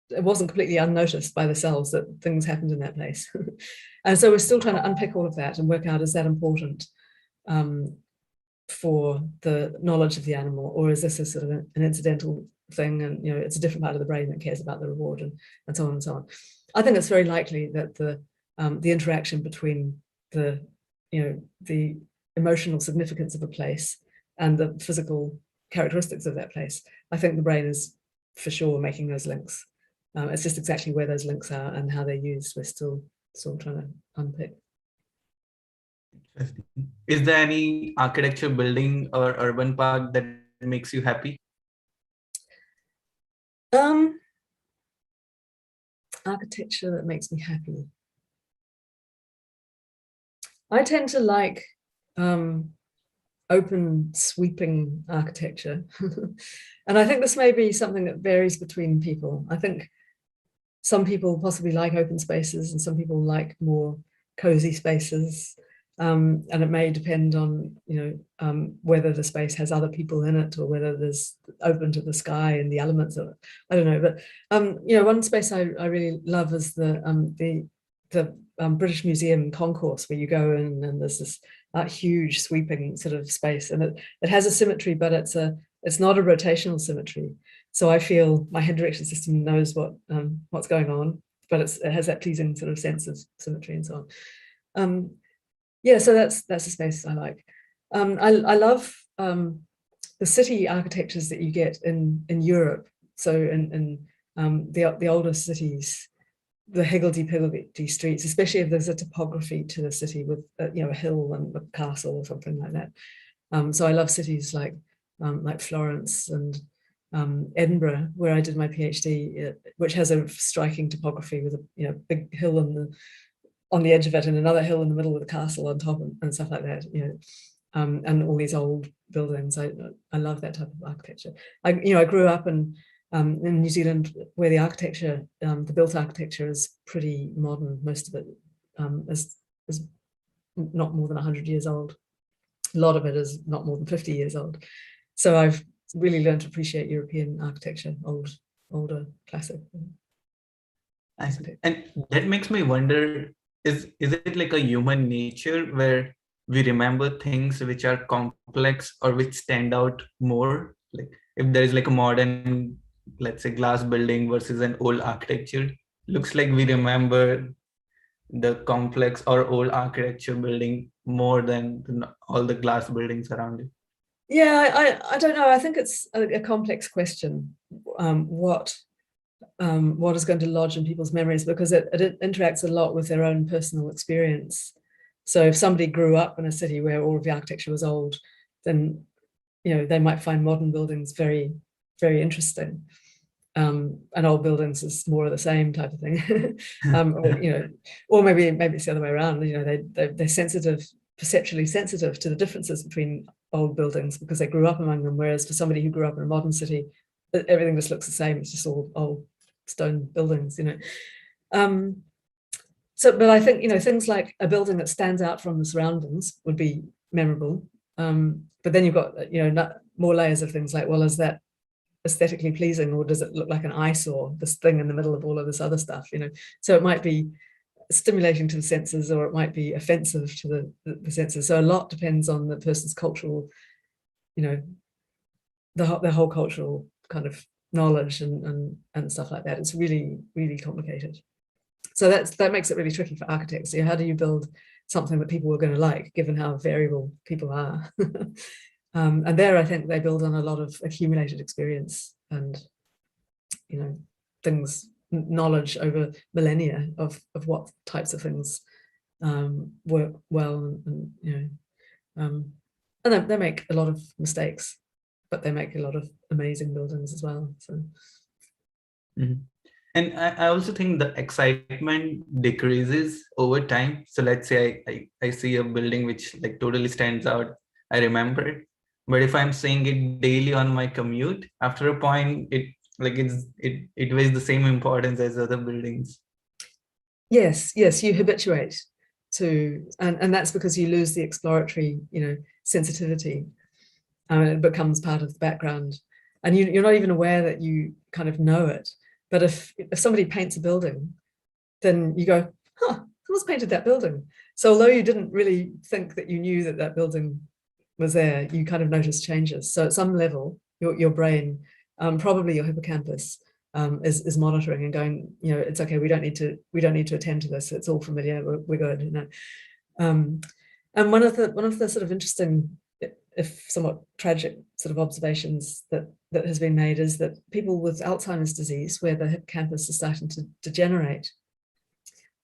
it wasn't completely unnoticed by the cells that things happened in that place. And so we're still trying to unpick all of that and work out, is that important for the knowledge of the animal, or is this a sort of an incidental thing, and it's a different part of the brain that cares about the reward, and so on and so on. I think it's very likely that the interaction between the emotional significance of a place and the physical characteristics of that place, I think the brain is for sure making those links. It's just exactly where those links are and how they're used, we're still trying to unpick. is there any architecture, building, or urban park that makes you happy? Architecture that makes me happy. I tend to like open, sweeping architecture. And I think this may be something that varies between people. I think some people possibly like open spaces and some people like more cozy spaces. And it may depend on, whether the space has other people in it, or whether there's open to the sky and the elements of it. I don't know, but one space I really love is the British Museum concourse, where you go in and there's this huge sweeping sort of space, and it has a symmetry, but it's not a rotational symmetry. So I feel my head direction system knows what's going on, but it has that pleasing sort of sense of symmetry and so on. Yeah, so that's a space I like. I love the city architectures that you get in Europe. So in the older cities, the higgledy-piggledy streets, especially if there's a topography to the city with a hill and a castle or something like that. So I love cities like Florence and Edinburgh, where I did my PhD, which has a striking topography with a big hill on the edge of it, and another hill in the middle with a castle on top, and stuff like that. And all these old buildings. I love that type of architecture. I grew up in New Zealand, where the architecture, the built architecture, is pretty modern. Most of it is not more than 100 years old. A lot of it is not more than 50 years old. So I've really learned to appreciate European architecture, older, classic. And that makes me wonder, is it like a human nature where we remember things which are complex or which stand out more? Like if there is like a modern, let's say, glass building versus an old architecture, looks like we remember the complex or old architecture building more than all the glass buildings around it. Yeah, I don't know. I think it's a complex question. What what is going to lodge in people's memories, because it interacts a lot with their own personal experience. So if somebody grew up in a city where all of the architecture was old, then they might find modern buildings very, very interesting. And old buildings is more of the same type of thing. Or maybe it's the other way around. They're sensitive, perceptually sensitive to the differences between old buildings because they grew up among them. Whereas for somebody who grew up in a modern city, everything just looks the same. It's just all old stone buildings. But I think things like a building that stands out from the surroundings would be memorable. But then you've got more layers of things like, well, is that aesthetically pleasing, or does it look like an eyesore, this thing in the middle of all of this other stuff? So it might be stimulating to the senses, or it might be offensive to the senses. So a lot depends on the person's cultural, the whole cultural kind of knowledge and stuff like that. It's really, really complicated. So that makes it really tricky for architects. How do you build something that people are going to like, given how variable people are? And there, I think they build on a lot of accumulated experience and, knowledge over millennia of what types of things work well, and they make a lot of mistakes, but they make a lot of amazing buildings as well. So. Mm-hmm. And I also think the excitement decreases over time. So let's say I see a building which like totally stands out. I remember it. But if I'm seeing it daily on my commute, after a point, it weighs the same importance as other buildings. Yes, you habituate to, and that's because you lose the exploratory, sensitivity. It becomes part of the background, and you're not even aware that you kind of know it. But if somebody paints a building, then you go, someone's painted that building. So although you didn't really think that you knew that building was there, you kind of notice changes. So at some level, your brain, probably your hippocampus, is monitoring and going, it's okay. We don't need to attend to this. It's all familiar. We're good. And one of the sort of interesting, if somewhat tragic, sort of observations that has been made is that people with Alzheimer's disease, where the hippocampus is starting to degenerate,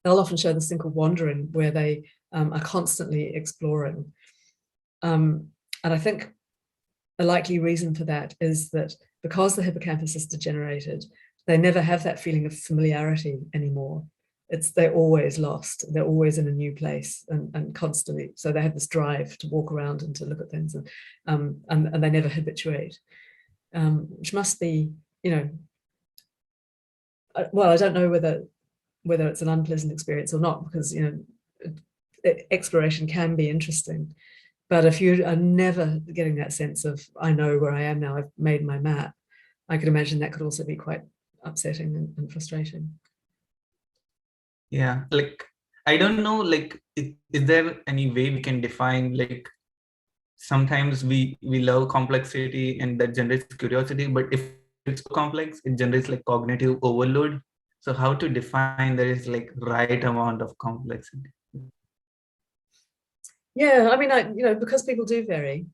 they'll often show this thing called wandering, where they are constantly exploring. And I think a likely reason for that is that because the hippocampus is degenerated, they never have that feeling of familiarity anymore. They're always lost. They're always in a new place and constantly. So they have this drive to walk around and to look at things, and they never habituate, which must be, well, I don't know whether it's an unpleasant experience or not, because exploration can be interesting. But if you are never getting that sense of, I know where I am now, I've made my map, I could imagine that could also be quite upsetting and frustrating. Yeah, like, I don't know, like, is there any way we can define, like, sometimes we love complexity and that generates curiosity, but if it's complex, it generates like cognitive overload. So how to define there is like right amount of complexity? Yeah, I mean, because people do vary,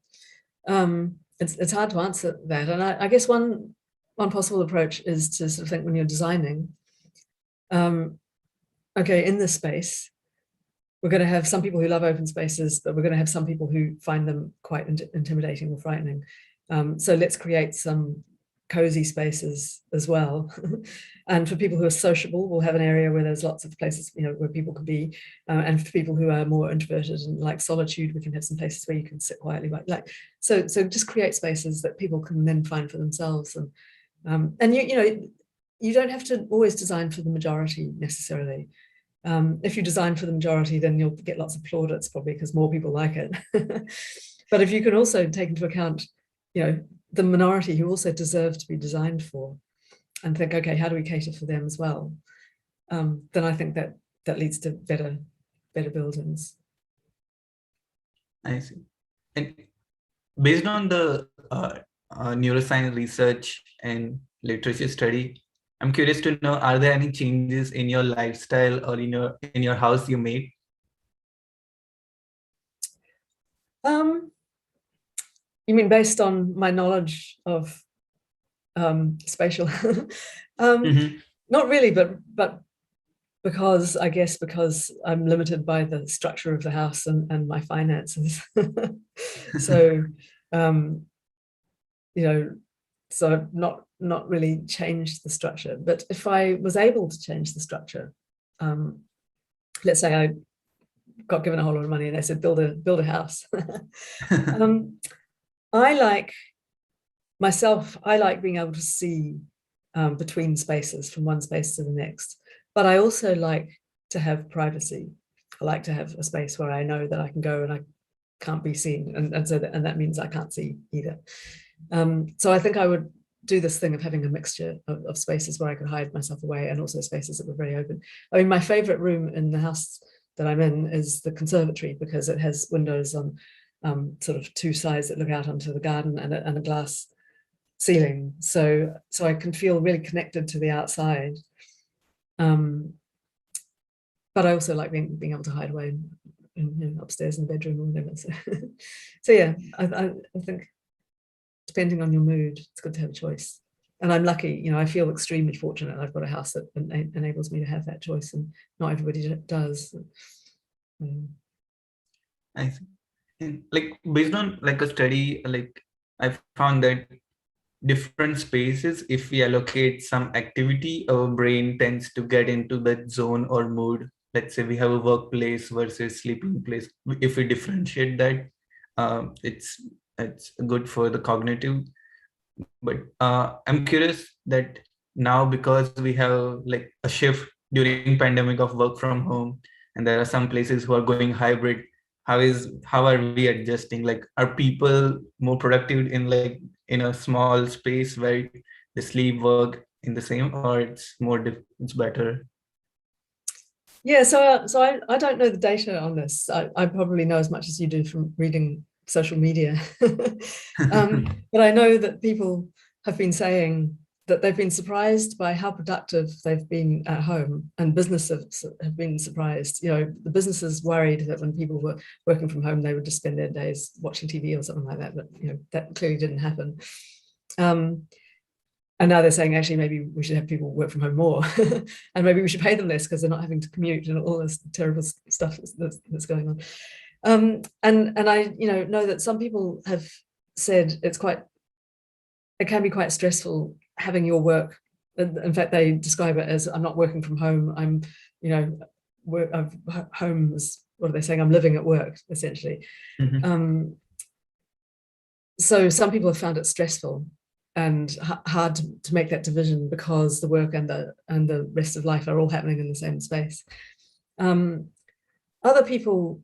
it's hard to answer that. And I guess one possible approach is to sort of think, when you're designing, okay, in this space, we're going to have some people who love open spaces, but we're going to have some people who find them quite intimidating or frightening. So let's create some cozy spaces as well. And for people who are sociable, we'll have an area where there's lots of places, where people can be. And for people who are more introverted and like solitude, we can have some places where you can sit quietly. So just create spaces that people can then find for themselves. And you don't have to always design for the majority necessarily. If you design for the majority, then you'll get lots of plaudits, probably because more people like it. But if you can also take into account, the minority who also deserve to be designed for, and think, okay, how do we cater for them as well? Then I think that leads to better buildings. I see. And based on the neuroscience research and literature study, I'm curious to know, are there any changes in your lifestyle or in your house you made? You mean based on my knowledge of spatial? Mm-hmm. Not really, but because I guess because I'm limited by the structure of the house and my finances. So you know, so I've not really changed the structure. But if I was able to change the structure, let's say I got given a whole lot of money and they said build a house. I like being able to see between spaces from one space to the next, but I also like to have privacy. I like to have a space where I know that I can go and I can't be seen, and that means I can't see either. So I think I would do this thing of having a mixture of spaces where I could hide myself away and also spaces that were very open. I mean, my favorite room in the house that I'm in is the conservatory because it has windows on sort of two sides that look out onto the garden and a glass ceiling. So I can feel really connected to the outside. But I also like being able to hide away upstairs in the bedroom or whatever. So yeah, I think depending on your mood, it's good to have a choice. And I'm lucky, I feel extremely fortunate. I've got a house that enables me to have that choice, and not everybody does. I think, and like based on like a study, like I found that different spaces, if we allocate some activity, our brain tends to get into that zone or mood. Let's say we have a workplace versus sleeping place. If we differentiate that, it's good for the cognitive. But I'm curious that now, because we have like a shift during pandemic of work from home, and there are some places who are going hybrid, how are we adjusting? Like, are people more productive in a small space where they sleep, work in the same, or it's better? Yeah, so I don't know the data on this. I probably know as much as you do from reading social media. But I know that people have been saying that they've been surprised by how productive they've been at home, and businesses have been surprised. The businesses worried that when people were working from home, they would just spend their days watching TV or something like that. But that clearly didn't happen. And now they're saying, actually, maybe we should have people work from home more, and maybe we should pay them less because they're not having to commute and all this terrible stuff that's going on. And I know that some people have said it can be quite stressful having your work. In fact, they describe it as, I'm not working from home. I'm home is, what are they saying? I'm living at work, essentially. Mm-hmm. So some people have found it stressful and hard to make that division because the work and the rest of life are all happening in the same space. Other people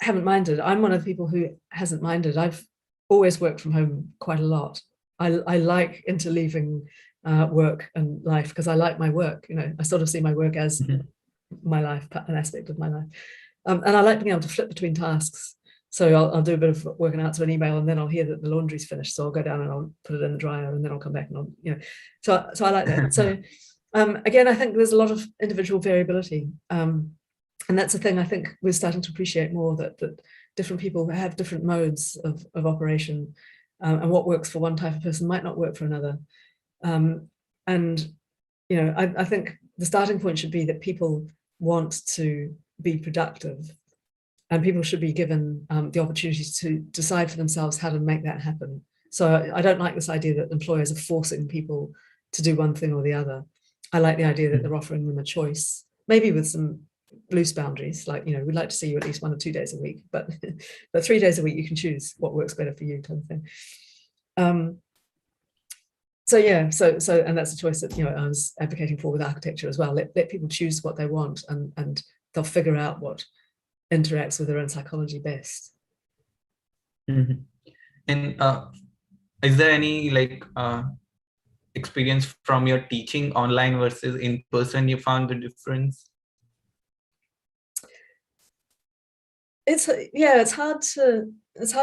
haven't minded. I'm one of the people who hasn't minded. I've always worked from home quite a lot. I like interleaving work and life because I like my work. I sort of see my work as my life, an aspect of my life. And I like being able to flip between tasks. So I'll do a bit of work and answer an email, and then I'll hear that the laundry's finished. So I'll go down and I'll put it in the dryer, and then I'll come back and so I like that. So again, I think there's a lot of individual variability. And that's a thing I think we're starting to appreciate more, that different people have different modes of operation, and what works for one type of person might not work for another. And I think the starting point should be that people want to be productive, and people should be given the opportunity to decide for themselves how to make that happen. So I don't like this idea that employers are forcing people to do one thing or the other. I like the idea that they're offering them a choice, maybe with some loose boundaries, like we'd like to see you at least 1 or 2 days a week, but 3 days a week you can choose what works better for you, kind of thing. So yeah, so and that's a choice that I was advocating for with architecture as well. Let people choose what they want, and they'll figure out what interacts with their own psychology best. Mm-hmm. And is there any experience from your teaching online versus in person you found the difference? It's hard to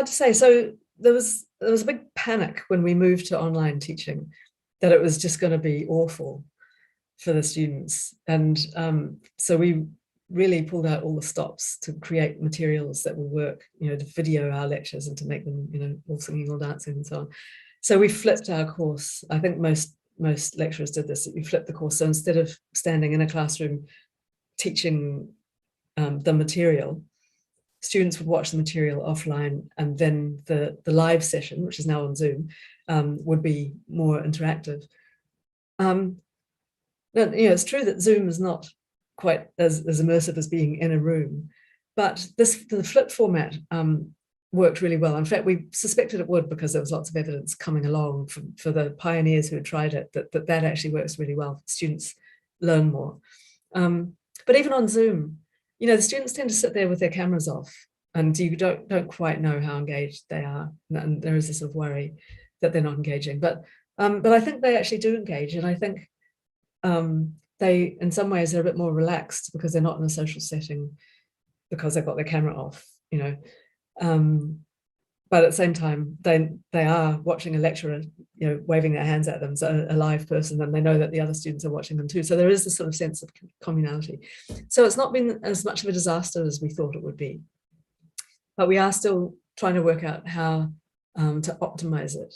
say. So there was a big panic when we moved to online teaching that it was just going to be awful for the students, and so we really pulled out all the stops to create materials that will work, to video our lectures and to make them, all singing, all dancing and so on. So we flipped our course. I think most most lecturers did this, that you flip the course. So instead of standing in a classroom teaching the material, students would watch the material offline, and then the live session, which is now on Zoom, would be more interactive. It's true that Zoom is not quite as immersive as being in a room, but the flipped format worked really well. In fact, we suspected it would because there was lots of evidence coming along for the pioneers who had tried it, that actually works really well. Students learn more. But even on Zoom, the students tend to sit there with their cameras off, and you don't quite know how engaged they are. And there is a sort of worry that they're not engaging. But I think they actually do engage, and I think they, in some ways, they're a bit more relaxed because they're not in a social setting because they've got their camera off, but at the same time, they are watching a lecturer, waving their hands at them, so a live person, and they know that the other students are watching them too. So there is this sort of sense of communality. So it's not been as much of a disaster as we thought it would be, but we are still trying to work out how to optimize it.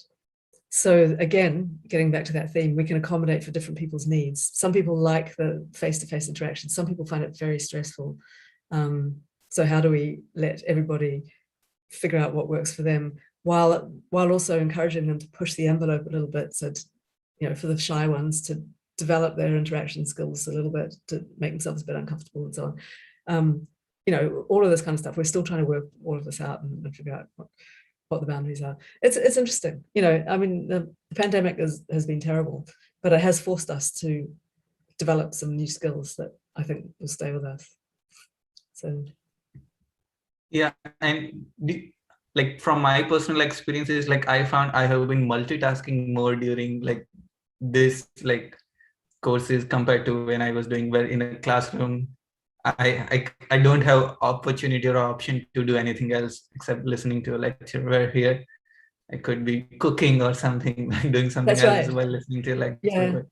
So again, getting back to that theme, we can accommodate for different people's needs. Some people like the face-to-face interaction. Some people find it very stressful. So how do we let everybody figure out what works for them, while also encouraging them to push the envelope a little bit, so for the shy ones to develop their interaction skills a little bit, to make themselves a bit uncomfortable and so on. All of this kind of stuff. We're still trying to work all of this out and figure out what the boundaries are. It's interesting. I mean, the pandemic has been terrible, but it has forced us to develop some new skills that I think will stay with us. So. Yeah, and from my personal experiences, I found I have been multitasking more during this courses compared to when I was doing well in a classroom. I don't have opportunity or option to do anything else except listening to a lecture, where here I could be cooking or something, doing something That's else right. while listening to a lecture.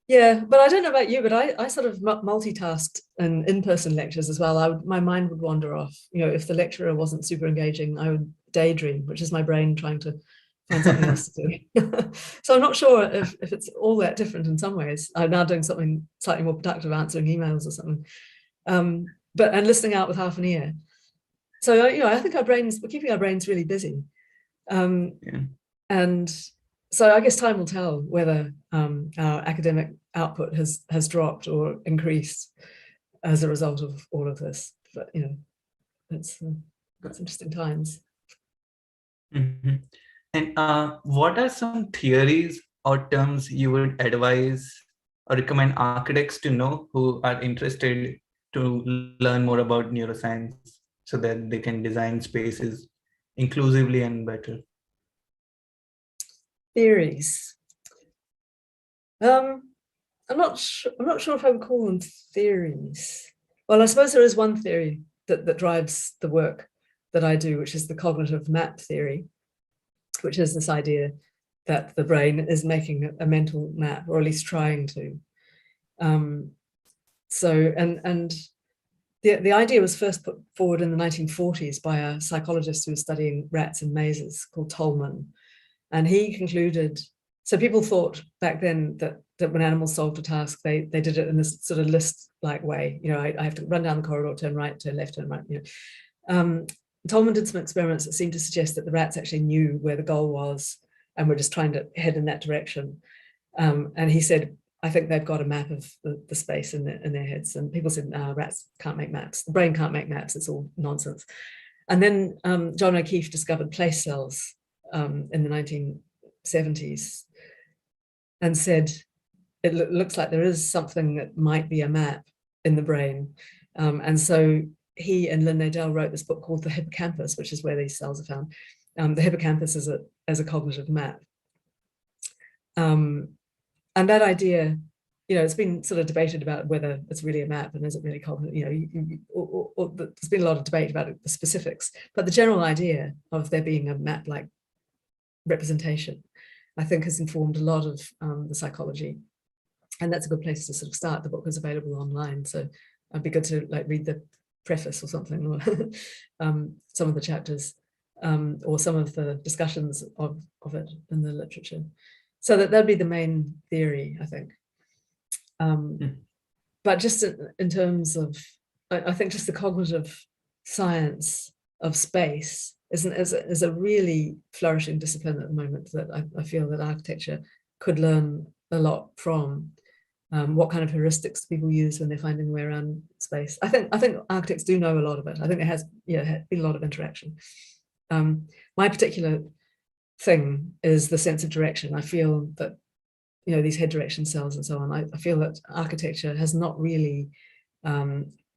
Yeah, but I don't know about you, but I sort of multitasked in-person lectures as well. My mind would wander off. If the lecturer wasn't super engaging, I would daydream, which is my brain trying to find something else to do. So I'm not sure if it's all that different in some ways. I'm now doing something slightly more productive, answering emails or something, and listening out with half an ear. So I think we're keeping our brains really busy, and so I guess time will tell whether our academic output has dropped or increased as a result of all of this. But it's interesting times. Mm-hmm. And what are some theories or terms you would advise or recommend architects to know who are interested to learn more about neuroscience, so that they can design spaces inclusively and better? Theories. I'm not sure if I would call them theories. Well, I suppose there is one theory that drives the work that I do, which is the cognitive map theory, which is this idea that the brain is making a mental map, or at least trying to. The idea was first put forward in the 1940s by a psychologist who was studying rats in mazes called Tolman. And he concluded, so people thought back then that when animals solved a task, they did it in this sort of list-like way. I have to run down the corridor, turn right, turn left, turn right. Tolman did some experiments that seemed to suggest that the rats actually knew where the goal was and were just trying to head in that direction. And he said, I think they've got a map of the space in their heads. And people said, no, rats can't make maps. The brain can't make maps. It's all nonsense. And then John O'Keefe discovered place cells in the 1970s and said, it looks like there is something that might be a map in the brain. And so he and Lynn Nadell wrote this book called The Hippocampus, which is where these cells are found. The hippocampus as a cognitive map. And that idea, it's been sort of debated about whether it's really a map and is it really cognitive, there's been a lot of debate about the specifics, but the general idea of there being a map-like representation, I think, has informed a lot of the psychology. And that's a good place to sort of start. The book is available online, so it'd be good to read the preface or something, or some of the chapters, or some of the discussions of it in the literature. So that'd be the main theory, I think. But just in terms of, I think just the cognitive science of space is a really flourishing discipline at the moment that I feel that architecture could learn a lot from. What kind of heuristics people use when they're finding their way around space. I think architects do know a lot of it. I think there has been a lot of interaction. My particular thing is the sense of direction. I feel that these head direction cells and so on. I feel that architecture has not really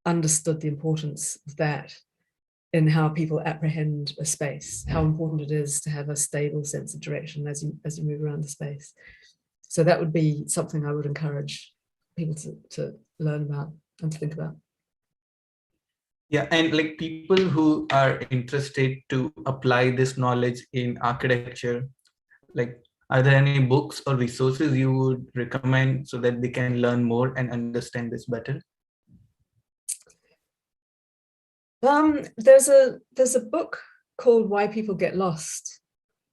understood the importance of that in how people apprehend a space. How important it is to have a stable sense of direction as you move around the space. So that would be something I would encourage people to learn about and to think about. Yeah, and like people who are interested to apply this knowledge in architecture, like are there any books or resources you would recommend so that they can learn more and understand this better? There's a book called Why People Get Lost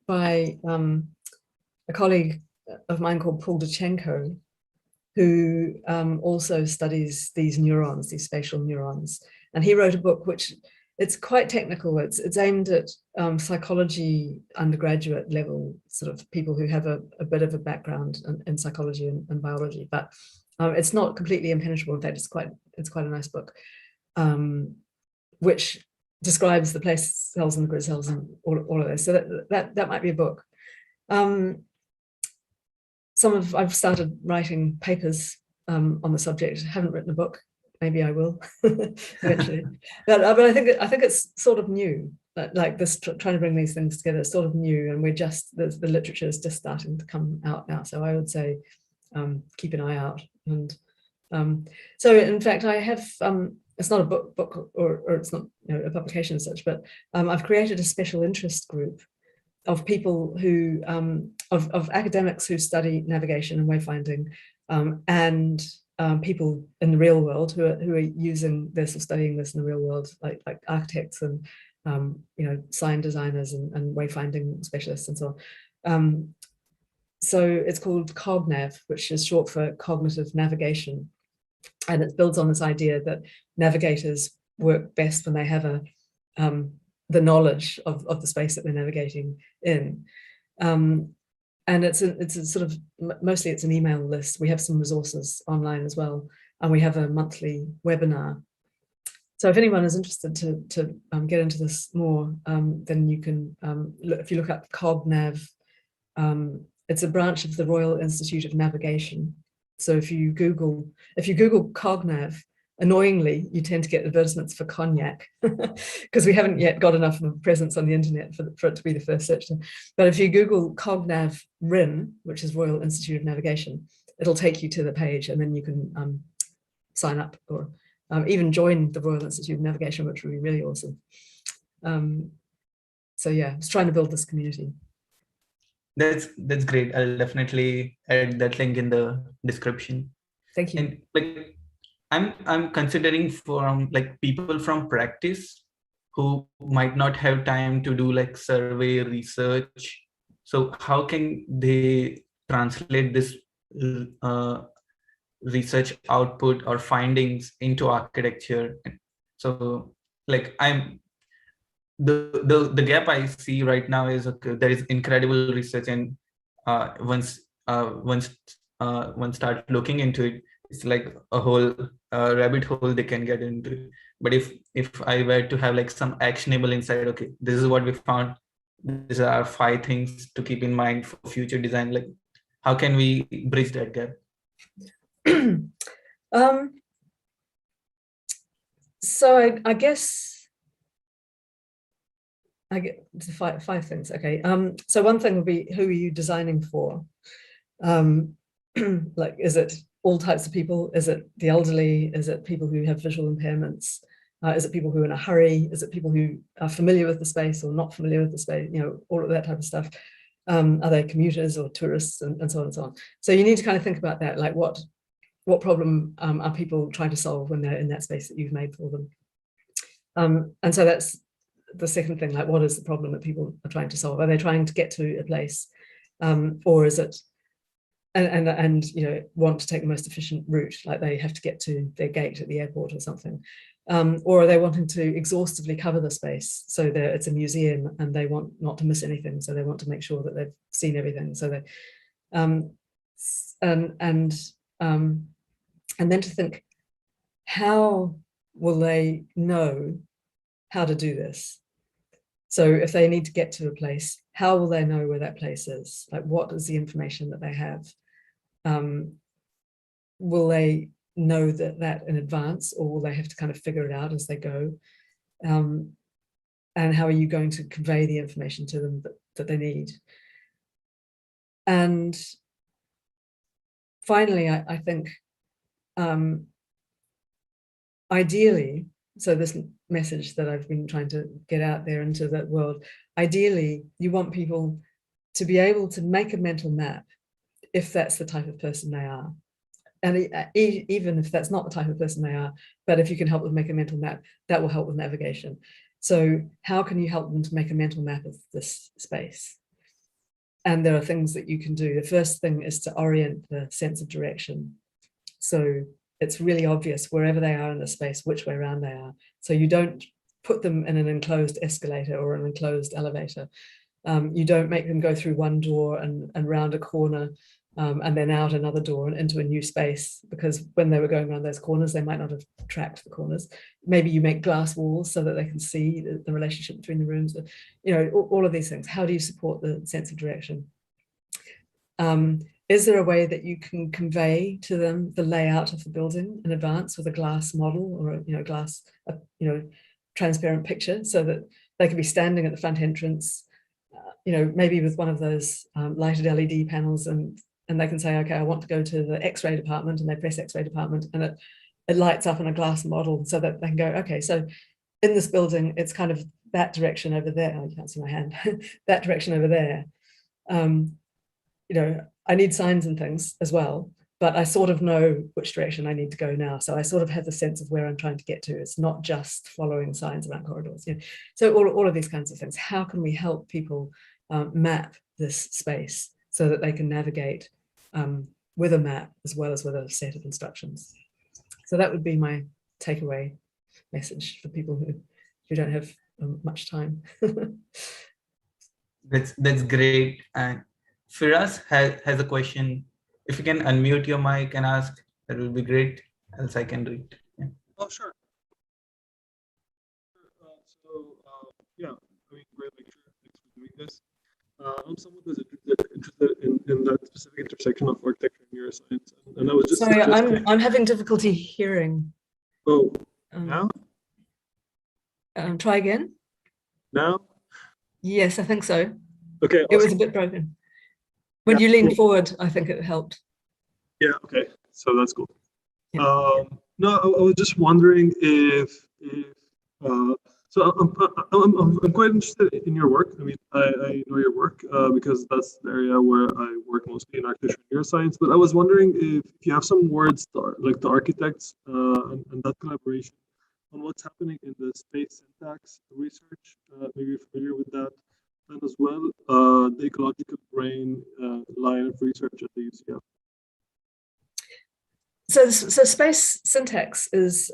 by a colleague of mine called Paul Dachenko, who also studies these neurons, these spatial neurons. And he wrote a book which it's quite technical. It's aimed at psychology undergraduate level, sort of people who have a bit of a background in psychology and biology, but it's not completely impenetrable. In fact, it's quite a nice book, which describes the place cells and the grid cells and all of this. So that might be a book. I've started writing papers on the subject. I haven't written a book. Maybe I will eventually. but I think it's sort of new. Like this, trying to bring these things together, is sort of new, and the literature is just starting to come out now. So I would say keep an eye out. And so in fact, I have. It's not a book or it's not a publication as such, but I've created a special interest group of people who of academics who study navigation and wayfinding, and people in the real world who are using this or studying this in the real world, like architects and sign designers and wayfinding specialists and so on. So it's called CogNav, which is short for cognitive navigation, and it builds on this idea that navigators work best when they have the knowledge of the space that they're navigating in. And it's a sort of, mostly it's an email list. We have some resources online as well, and we have a monthly webinar. So if anyone is interested to get into this more, then you can, if you look up CogNav, it's a branch of the Royal Institute of Navigation. So if you Google CogNav, annoyingly, you tend to get advertisements for cognac because we haven't yet got enough of a presence on the internet for it to be the first search term. But if you Google CogNav RIN, which is Royal Institute of Navigation, it'll take you to the page, and then you can sign up or even join the Royal Institute of Navigation, which would be really awesome. So yeah, I was trying to build this community. That's great. I'll definitely add that link in the description. Thank you. And like I'm considering from like people from practice who might not have time to do like survey research. So how can they translate this research output or findings into architecture? So like the gap I see right now is, okay, there is incredible research, and once one start looking into it, it's like a whole rabbit hole they can get into. But if I were to have like some actionable insight, okay, this is what we found, these are 5 things to keep in mind for future design, like how can we bridge that gap? So I guess I get five things. Okay. So one thing would be, who are you designing for? Like, is it all types of people? Is it the elderly? Is it people who have visual impairments? Is it people who are in a hurry? Is it people who are familiar with the space or not familiar with the space? All of that type of stuff. Are they commuters or tourists, and so on and so on? So you need to kind of think about that, like what problem are people trying to solve when they're in that space that you've made for them? And so that's the second thing, like what is the problem that people are trying to solve? Are they trying to get to a place, or is it and want to take the most efficient route, like they have to get to their gate at the airport or something. Or are they wanting to exhaustively cover the space so that it's a museum and they want not to miss anything, so they want to make sure that they've seen everything. So they and then to think, how will they know how to do this? So if they need to get to a place, how will they know where that place is? Like, what is the information that they have? Will they know that in advance, or will they have to kind of figure it out as they go? And how are you going to convey the information to them that they need? And finally, I think ideally, so this message that I've been trying to get out there into that world, ideally, you want people to be able to make a mental map if that's the type of person they are. And even if that's not the type of person they are, but if you can help them make a mental map, that will help with navigation. So how can you help them to make a mental map of this space? And there are things that you can do. The first thing is to orient the sense of direction. So it's really obvious wherever they are in the space, which way around they are. So you don't put them in an enclosed escalator or an enclosed elevator. You don't make them go through one door and round a corner and then out another door and into a new space, because when they were going around those corners, they might not have tracked the corners. Maybe you make glass walls so that they can see the relationship between the rooms, all of these things. How do you support the sense of direction? Is there a way that you can convey to them the layout of the building in advance with a glass model or a glass, transparent picture, so that they can be standing at the front entrance, maybe with one of those lighted LED panels, and they can say, okay, I want to go to the X-ray department, and they press X-ray department, and it lights up in a glass model so that they can go, okay, so in this building, it's kind of that direction over there. Oh, you can't see my hand. That direction over there. I need signs and things as well, but I sort of know which direction I need to go now. So I sort of have the sense of where I'm trying to get to. It's not just following signs around corridors. So all of these kinds of things. How can we help people map this space so that they can navigate with a map as well as with a set of instructions? So that would be my takeaway message for people who don't have much time. That's great. And Firas has a question. If you can unmute your mic and ask, that will be great. Else I can read. Yeah. Oh, sure. Yeah, I mean, great lecture. Thanks for doing this. I'm someone who's interested in that specific intersection of architecture and neuroscience, and I was just sorry, I'm having difficulty hearing. Oh, now? Try again. Now? Yes, I think so. Okay. It was a bit broken. When you leaned forward, I think it helped. Yeah. Okay. So that's cool. Yeah. No, I was just wondering if so I'm quite interested in your work. I mean, I know your work because that's the area where I work mostly in architecture and neuroscience. But I was wondering if you have some words like the architects and that collaboration on what's happening in the space syntax research. Maybe you're familiar with that, and as well the ecological brain line of research at the UCL. So space syntax is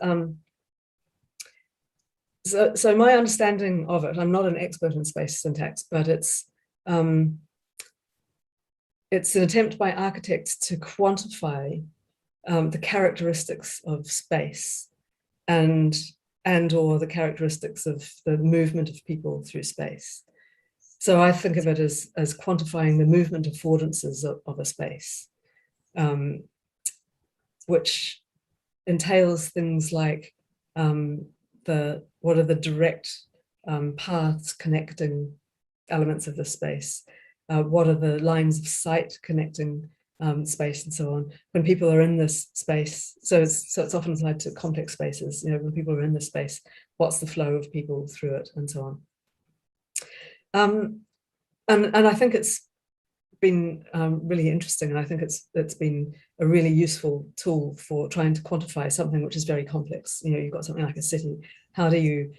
so my understanding of it, I'm not an expert in space syntax, but it's an attempt by architects to quantify the characteristics of space and or the characteristics of the movement of people through space. So I think of it as quantifying the movement affordances of a space, which entails things like what are the direct paths connecting elements of the space? What are the lines of sight connecting space and so on? When people are in this space, so it's often tied to complex spaces. When people are in this space, what's the flow of people through it and so on? And I think it's been really interesting, and I think it's been a really useful tool for trying to quantify something which is very complex. You've got something like a city. How do you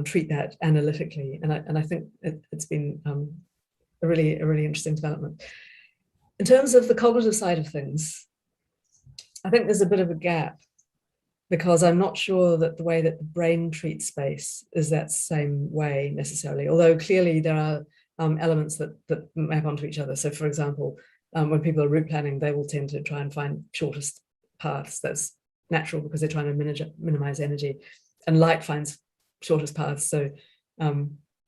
treat that analytically? And I think it's been a really interesting development. in terms of the cognitive side of things, I think there's a bit of a gap, because I'm not sure that the way that the brain treats space is that same way necessarily, although clearly there are elements that map onto each other. So for example, when people are route planning, they will tend to try and find shortest paths. That's natural because they're trying to minimize energy, and light finds shortest paths. So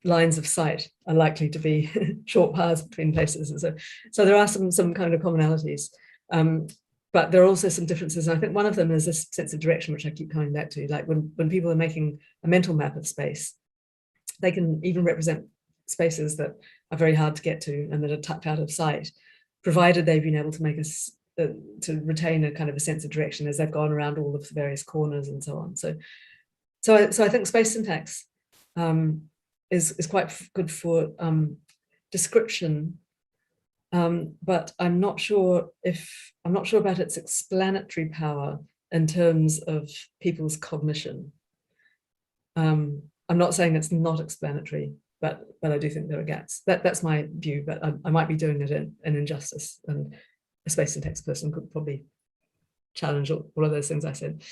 lines of sight are likely to be short paths between places. And so there are some kind of commonalities. But there are also some differences. And I think one of them is this sense of direction, which I keep coming back to. Like when people are making a mental map of space, they can even represent spaces that are very hard to get to and that are tucked out of sight, provided they've been able to make us to retain a kind of a sense of direction as they've gone around all of the various corners and so on. So I think space syntax is quite good for description. But I'm not sure about its explanatory power in terms of people's cognition. I'm not saying it's not explanatory, but I do think there are gaps. That's my view, but I might be doing it an injustice, and a space syntax person could probably challenge all of those things I said.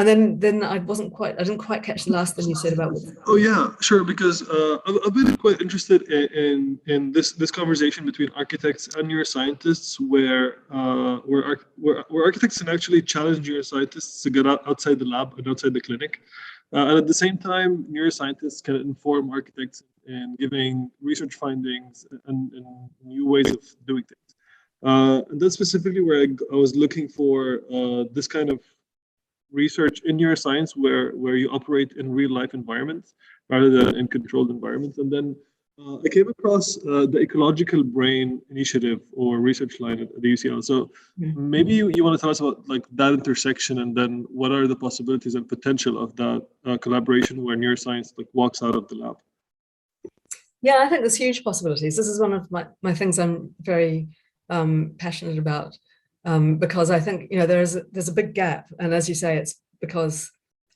And then I didn't quite catch the last thing you said about. Oh yeah, sure. Because I've been quite interested in this conversation between architects and neuroscientists, where architects can actually challenge neuroscientists to get outside the lab and outside the clinic, and at the same time, neuroscientists can inform architects in giving research findings and new ways of doing things. And that's specifically where I was looking for this kind of research in neuroscience where you operate in real life environments rather than in controlled environments. And then I came across the Ecological Brain Initiative or research line at the UCL. So maybe you want to tell us about like that intersection, and then what are the possibilities and potential of that collaboration where neuroscience like walks out of the lab? Yeah, I think there's huge possibilities. This is one of my things I'm very passionate about. Because I think there's a big gap, and as you say, it's because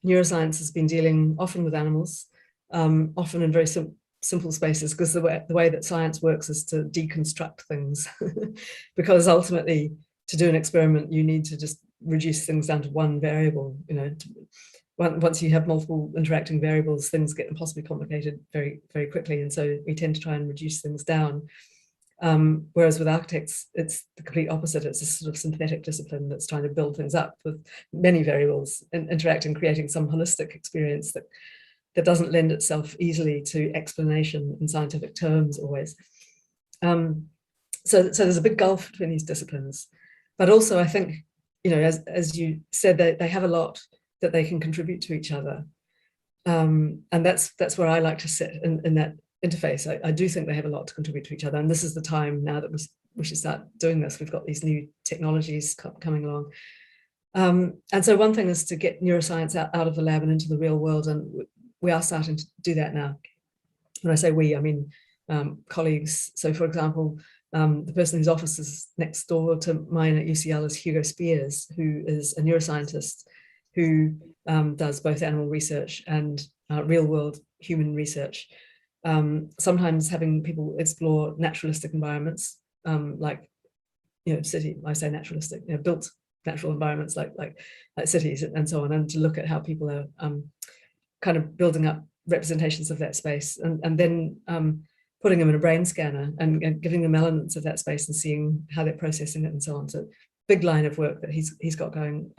neuroscience has been dealing often with animals, often in very simple spaces, because the way that science works is to deconstruct things, because ultimately to do an experiment you need to just reduce things down to one variable. Once you have multiple interacting variables, things get impossibly complicated very, very quickly, and so we tend to try and reduce things down. Whereas with architects, it's the complete opposite. It's a sort of synthetic discipline that's trying to build things up with many variables and interacting, creating some holistic experience that doesn't lend itself easily to explanation in scientific terms always. So there's a big gulf between these disciplines. But also I think, as you said, they have a lot that they can contribute to each other. And that's where I like to sit in that interface. I do think they have a lot to contribute to each other, and this is the time now that we should start doing this. We've got these new technologies coming along, and so one thing is to get neuroscience out of the lab and into the real world, and we are starting to do that now. When I say we, I mean colleagues. So for example, the person whose office is next door to mine at UCL is Hugo Spears, who is a neuroscientist who does both animal research and real world human research. Sometimes having people explore naturalistic environments, like city. I say naturalistic, built natural environments like cities and so on, and to look at how people are kind of building up representations of that space, and then putting them in a brain scanner and giving them elements of that space and seeing how they're processing it and so on. So big line of work that he's got going.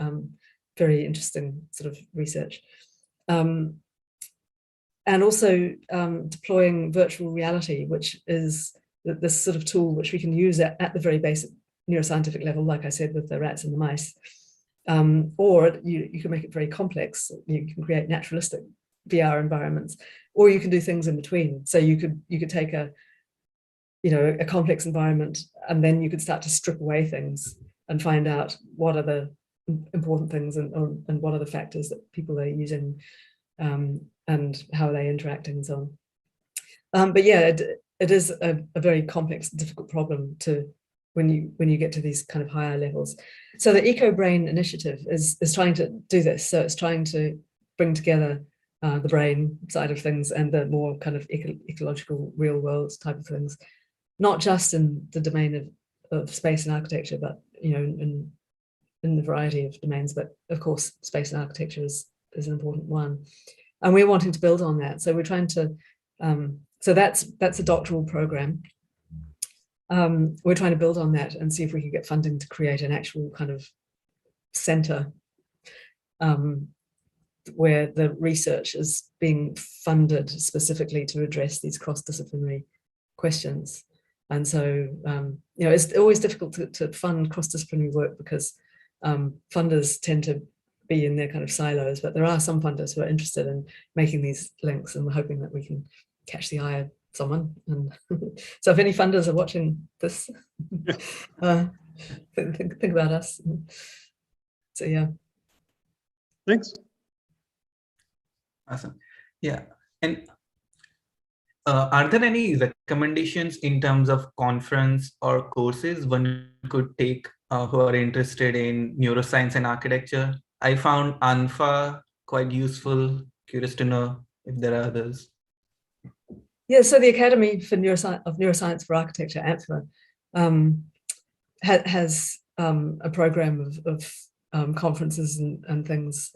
Very interesting sort of research. And also deploying virtual reality, which is this sort of tool which we can use at the very basic neuroscientific level, like I said, with the rats and the mice. Or you can make it very complex. You can create naturalistic VR environments, or you can do things in between. So you could take a complex environment, and then you could start to strip away things and find out what are the important things and what are the factors that people are using. And how are they interacting and so on. But yeah, it is a very complex, difficult problem when you get to these kind of higher levels. So the Eco-Brain Initiative is trying to do this. So it's trying to bring together the brain side of things and the more kind of ecological, real world type of things. not just in the domain of space and architecture, but in the variety of domains. But of course, space and architecture is an important one, and we're wanting to build on that. So we're trying to. So that's a doctoral program. We're trying to build on that and see if we can get funding to create an actual kind of center where the research is being funded specifically to address these cross-disciplinary questions. And so, it's always difficult to fund cross-disciplinary work because funders tend to be in their kind of silos, but there are some funders who are interested in making these links, and we're hoping that we can catch the eye of someone. And so if any funders are watching this, think about us. So yeah. Thanks. Awesome. Yeah. And are there any recommendations in terms of conference or courses one could take who are interested in neuroscience and architecture? I found ANFA quite useful. Curious to know if there are others. Yeah, so the Academy for Neuroscience for Architecture, ANFA, has a program of conferences and things.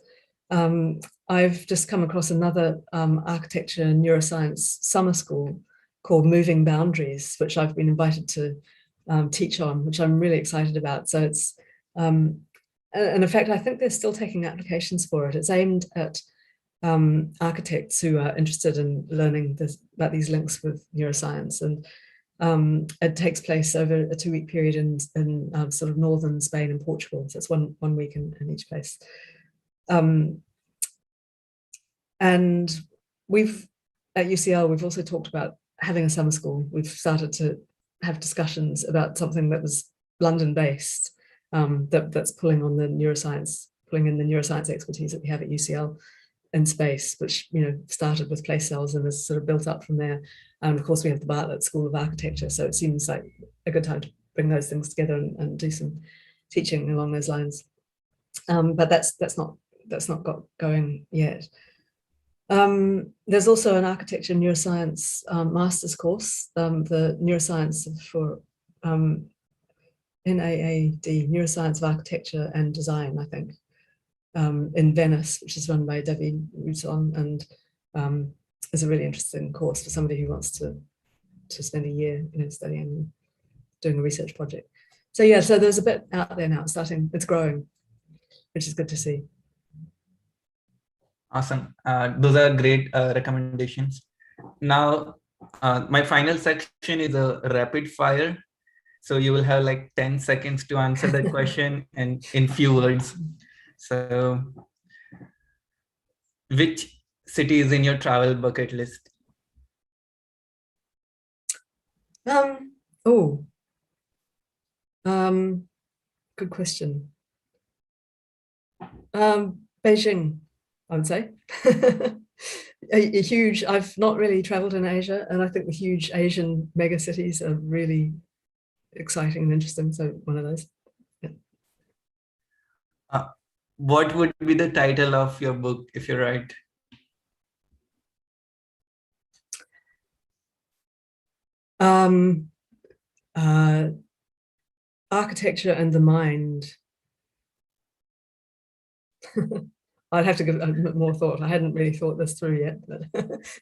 I've just come across another architecture and neuroscience summer school called Moving Boundaries, which I've been invited to teach on, which I'm really excited about. So it's, and in fact, I think they're still taking applications for it. It's aimed at architects who are interested in learning about these links with neuroscience. And it takes place over a 2-week period in sort of northern Spain and Portugal. So it's one week in each place. And we've, at UCL, we've also talked about having a summer school. We've started to have discussions about something that was London-based, that's pulling in the neuroscience expertise that we have at UCL in space, which started with place cells and has sort of built up from there. And of course, we have the Bartlett School of Architecture, so it seems like a good time to bring those things together and do some teaching along those lines. But that's not got going yet. There's also an architecture neuroscience master's course, the neuroscience for NAAD, Neuroscience of Architecture and Design, I think, in Venice, which is run by David Routon, and is a really interesting course for somebody who wants to spend a year studying and doing a research project. So yeah, so there's a bit out there now, it's growing, which is good to see. Awesome. Those are great recommendations. Now, my final section is a rapid fire. So you will have like 10 seconds to answer that question and in few words. So which city is in your travel bucket list? Good question. Beijing, I would say. a huge, I've not really traveled in Asia, and I think the huge Asian mega cities are really exciting and interesting. So one of those. Yeah. What would be the title of your book if you write? Architecture and the Mind. I'd have to give it more thought. I hadn't really thought this through yet, but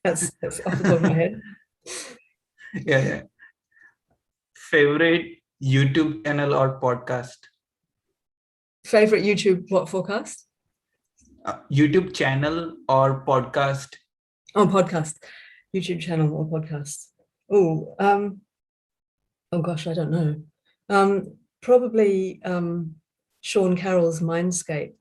that's off the top of my head. Yeah. Favorite YouTube channel or podcast? Favorite YouTube forecast? YouTube channel or podcast? Oh, podcast. YouTube channel or podcast. Oh gosh, I don't know. Probably Sean Carroll's Mindscape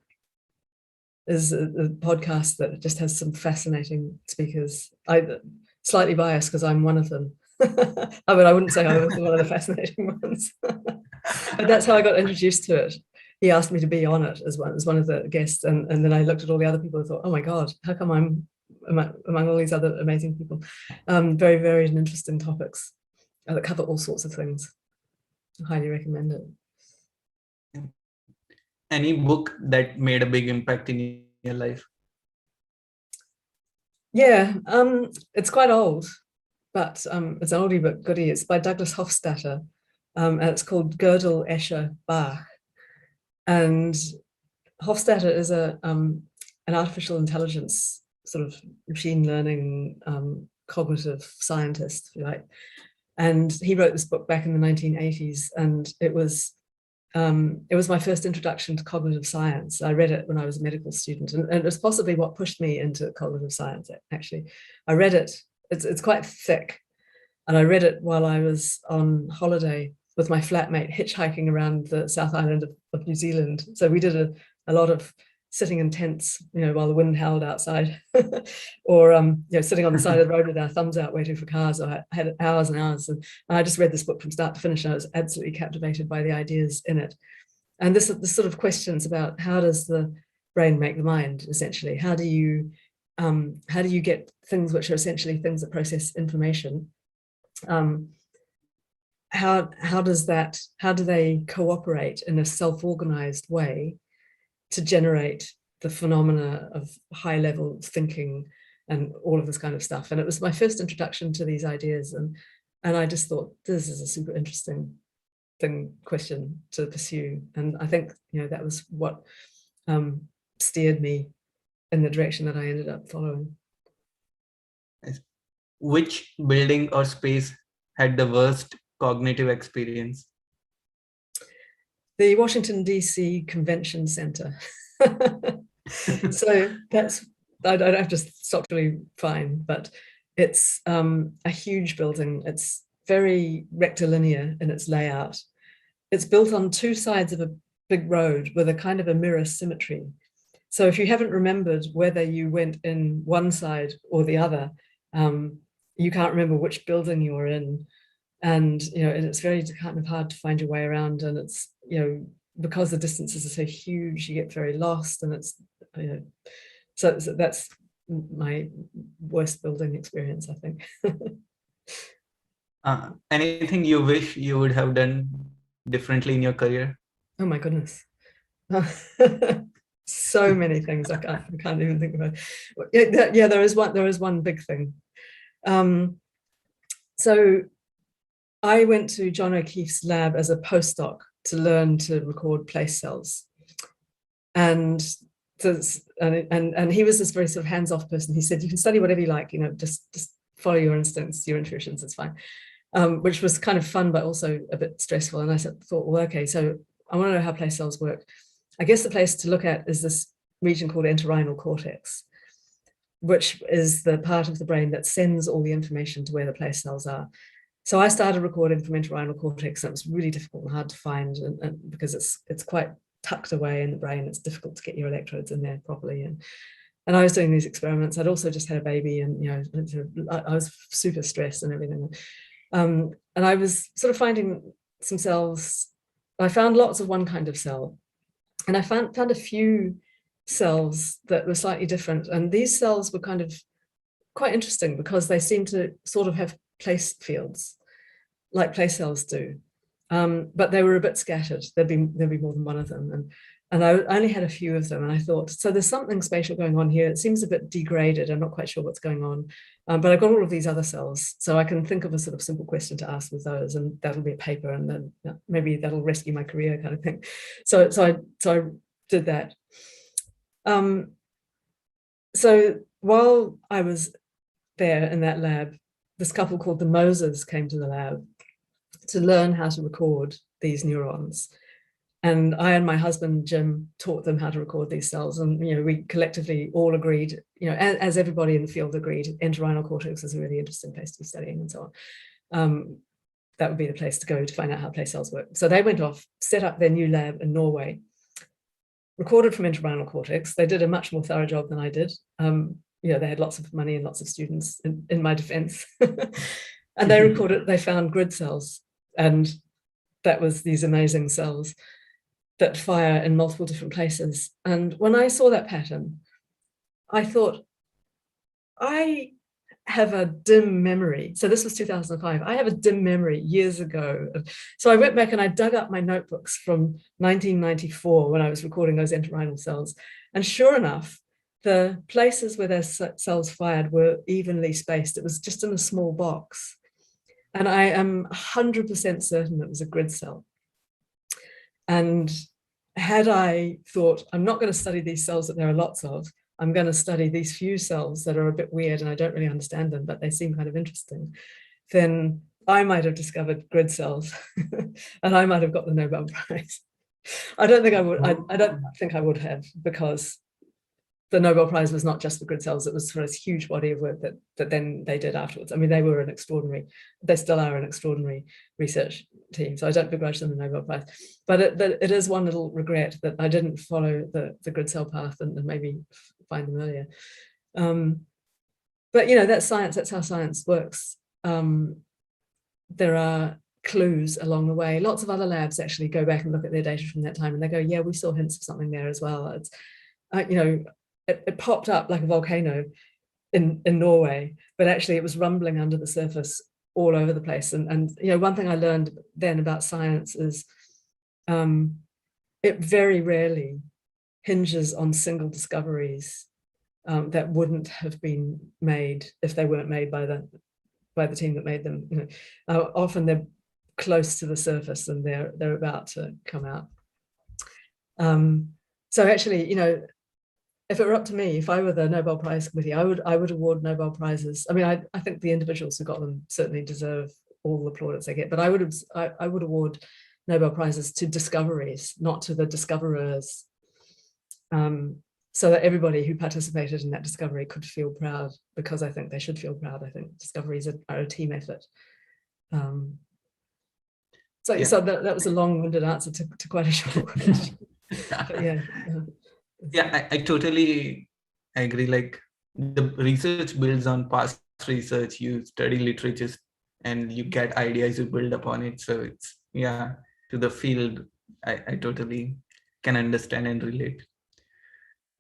is a podcast that just has some fascinating speakers. I'm slightly biased because I'm one of them. I mean, I wouldn't say I was one of the fascinating ones, but that's how I got introduced to it. He asked me to be on it as one of the guests, and then I looked at all the other people and thought, oh my God, how come I'm among all these other amazing people? Very varied and interesting topics that cover all sorts of things. I highly recommend it. Any book that made a big impact in your life? Yeah, it's quite old. but it's an oldie but goodie. It's by Douglas Hofstadter, and it's called Gödel, Escher, Bach. And Hofstadter is an artificial intelligence sort of machine learning cognitive scientist, if you like. And he wrote this book back in the 1980s, and it was my first introduction to cognitive science. I read it when I was a medical student, and it was possibly what pushed me into cognitive science, actually. I read it, it's quite thick, and I read it while I was on holiday with my flatmate, hitchhiking around the South Island of New Zealand. So we did a lot of sitting in tents, while the wind howled outside, or sitting on the side of the road with our thumbs out waiting for cars. I had hours and hours, and I just read this book from start to finish, and I was absolutely captivated by the ideas in it. And this sort of questions about how does the brain make the mind, essentially? How do you get things which are essentially things that process information? How do they cooperate in a self-organized way to generate the phenomena of high level thinking and all of this kind of stuff? And it was my first introduction to these ideas, and I just thought, this is a super interesting question to pursue. And I think that was what steered me in the direction that I ended up following. Which building or space had the worst cognitive experience? The Washington, D.C. Convention Center. So I don't have to stop really fine, but it's a huge building. It's very rectilinear in its layout. It's built on two sides of a big road with a kind of a mirror symmetry. So if you haven't remembered whether you went in one side or the other, you can't remember which building you're in. And it's very kind of hard to find your way around, and it's because the distances are so huge, you get very lost, and it's so that's my worst building experience, I think. Anything you wish you would have done differently in your career? Oh my goodness. So many things I can't even think about. Yeah, there is one big thing. So I went to John O'Keefe's lab as a postdoc to learn to record place cells. And he was this very sort of hands-off person. He said, you can study whatever you like, just follow your instincts, your intuitions, it's fine. Which was kind of fun, but also a bit stressful. And I thought, well, okay, so I want to know how place cells work. I guess the place to look at is this region called entorhinal cortex, which is the part of the brain that sends all the information to where the place cells are. So I started recording from entorhinal cortex. That was really difficult and hard to find, and because it's quite tucked away in the brain, it's difficult to get your electrodes in there properly. And I was doing these experiments. I'd also just had a baby, and I was super stressed and everything. And I was sort of finding some cells. I found lots of one kind of cell, and I found a few cells that were slightly different. And these cells were kind of quite interesting because they seemed to sort of have place fields, like place cells do, but they were a bit scattered. There'd be more than one of them, and I only had a few of them. And I thought, so there's something spatial going on here. It seems a bit degraded. I'm not quite sure what's going on, but I've got all of these other cells, so I can think of a sort of simple question to ask with those, and that'll be a paper, and then maybe that'll rescue my career, kind of thing. So I did that. So while I was there in that lab, this couple called the Moses came to the lab to learn how to record these neurons. And I and my husband, Jim, taught them how to record these cells. And, we collectively all agreed, as everybody in the field agreed, entorhinal cortex is a really interesting place to be studying and so on. That would be the place to go to find out how place cells work. So they went off, set up their new lab in Norway, recorded from entorhinal cortex. They did a much more thorough job than I did. They had lots of money and lots of students in my defense. And they recorded, they found grid cells. And that was these amazing cells that fire in multiple different places. And when I saw that pattern, I thought, I have a dim memory. So this was 2005. I have a dim memory years ago. So I went back and I dug up my notebooks from 1994 when I was recording those entorhinal cells. And sure enough, the places where their cells fired were evenly spaced. It was just in a small box. And I am 100% certain it was a grid cell. And had I thought, I'm not going to study these cells that there are lots of, I'm going to study these few cells that are a bit weird and I don't really understand them, but they seem kind of interesting, then I might have discovered grid cells and I might have got the Nobel Prize. I don't think I would. I don't think I would have, because the Nobel Prize was not just for grid cells. It was for this huge body of work that then they did afterwards. I mean, they still are an extraordinary research team. So I don't begrudge them the Nobel Prize. But it is one little regret that I didn't follow the grid cell path and maybe find them earlier. But that's science. That's how science works. There are clues along the way. Lots of other labs actually go back and look at their data from that time and they go, yeah, we saw hints of something there as well. It's, it popped up like a volcano in Norway, but actually it was rumbling under the surface all over the place. And one thing I learned then about science is it very rarely hinges on single discoveries that wouldn't have been made if they weren't made by the team that made them. Often they're close to the surface and they're about to come out. So actually, if it were up to me, if I were the Nobel Prize Committee, I would award Nobel Prizes. I mean, I think the individuals who got them certainly deserve all the plaudits they get, but I would award Nobel Prizes to discoveries, not to the discoverers, so that everybody who participated in that discovery could feel proud, because I think they should feel proud. I think discoveries are a team effort. So that was a long-winded answer to quite a short question. Yeah, I totally agree. Like, the research builds on past research. You study literatures and you get ideas, you build upon it. So it's, to the field, I totally can understand and relate.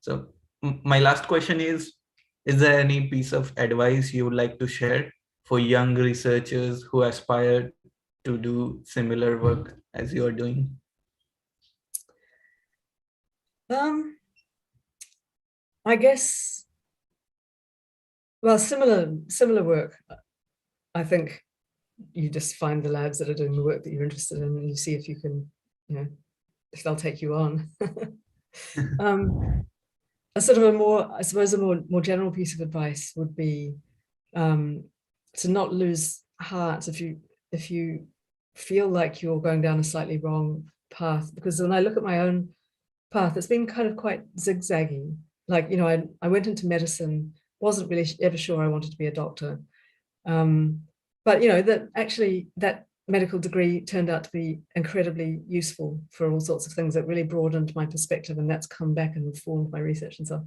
So my last question is there any piece of advice you would like to share for young researchers who aspire to do similar work as you are doing? I guess, well, similar work. I think you just find the labs that are doing the work that you're interested in, and you see if you can, if they'll take you on. A sort of a more general piece of advice would be to not lose heart if you feel like you're going down a slightly wrong path, because when I look at my own path, it's been kind of quite zigzaggy. Like, I went into medicine, wasn't really ever sure I wanted to be a doctor. But that medical degree turned out to be incredibly useful for all sorts of things. That really broadened my perspective, and that's come back and informed my research and so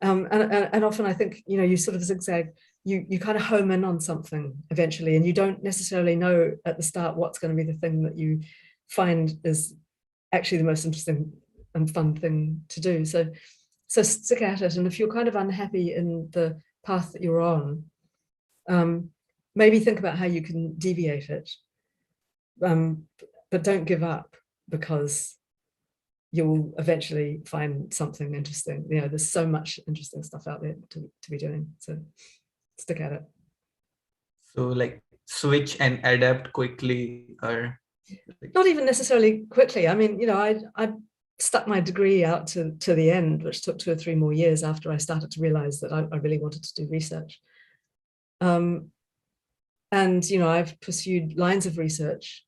on. And often I think, you sort of zigzag, you kind of home in on something eventually, and you don't necessarily know at the start what's going to be the thing that you find is actually the most interesting and fun thing to do. So stick at it. And if you're kind of unhappy in the path that you're on, maybe think about how you can deviate it. But don't give up, because you'll eventually find something interesting. There's so much interesting stuff out there to be doing. So stick at it. So like switch and adapt quickly, or not even necessarily quickly. I mean, I stuck my degree out to the end, which took 2 or 3 more years after I started to realize that I really wanted to do research. And, I've pursued lines of research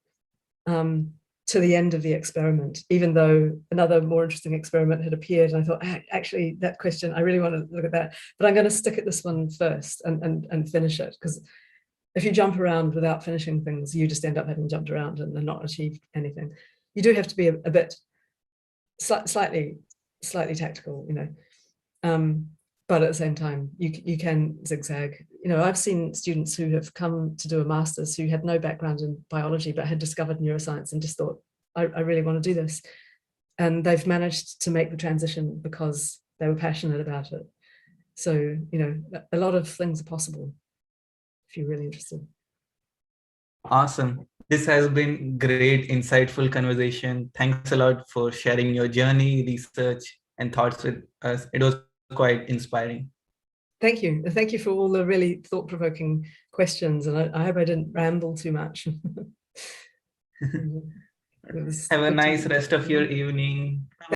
to the end of the experiment, even though another more interesting experiment had appeared. And I thought, actually, that question, I really want to look at that, but I'm going to stick at this one first and finish it. Because if you jump around without finishing things, you just end up having jumped around and not achieved anything. You do have to be a bit slightly tactical, but at the same time, you can zigzag. I've seen students who have come to do a master's who had no background in biology, but had discovered neuroscience and just thought, I really want to do this. And they've managed to make the transition because they were passionate about it. So, a lot of things are possible if you're really interested. Awesome. This has been great, insightful conversation. Thanks a lot for sharing your journey, research, and thoughts with us. It was quite inspiring. Thank you. And thank you for all the really thought-provoking questions. And I hope I didn't ramble too much. Have a nice rest of your evening.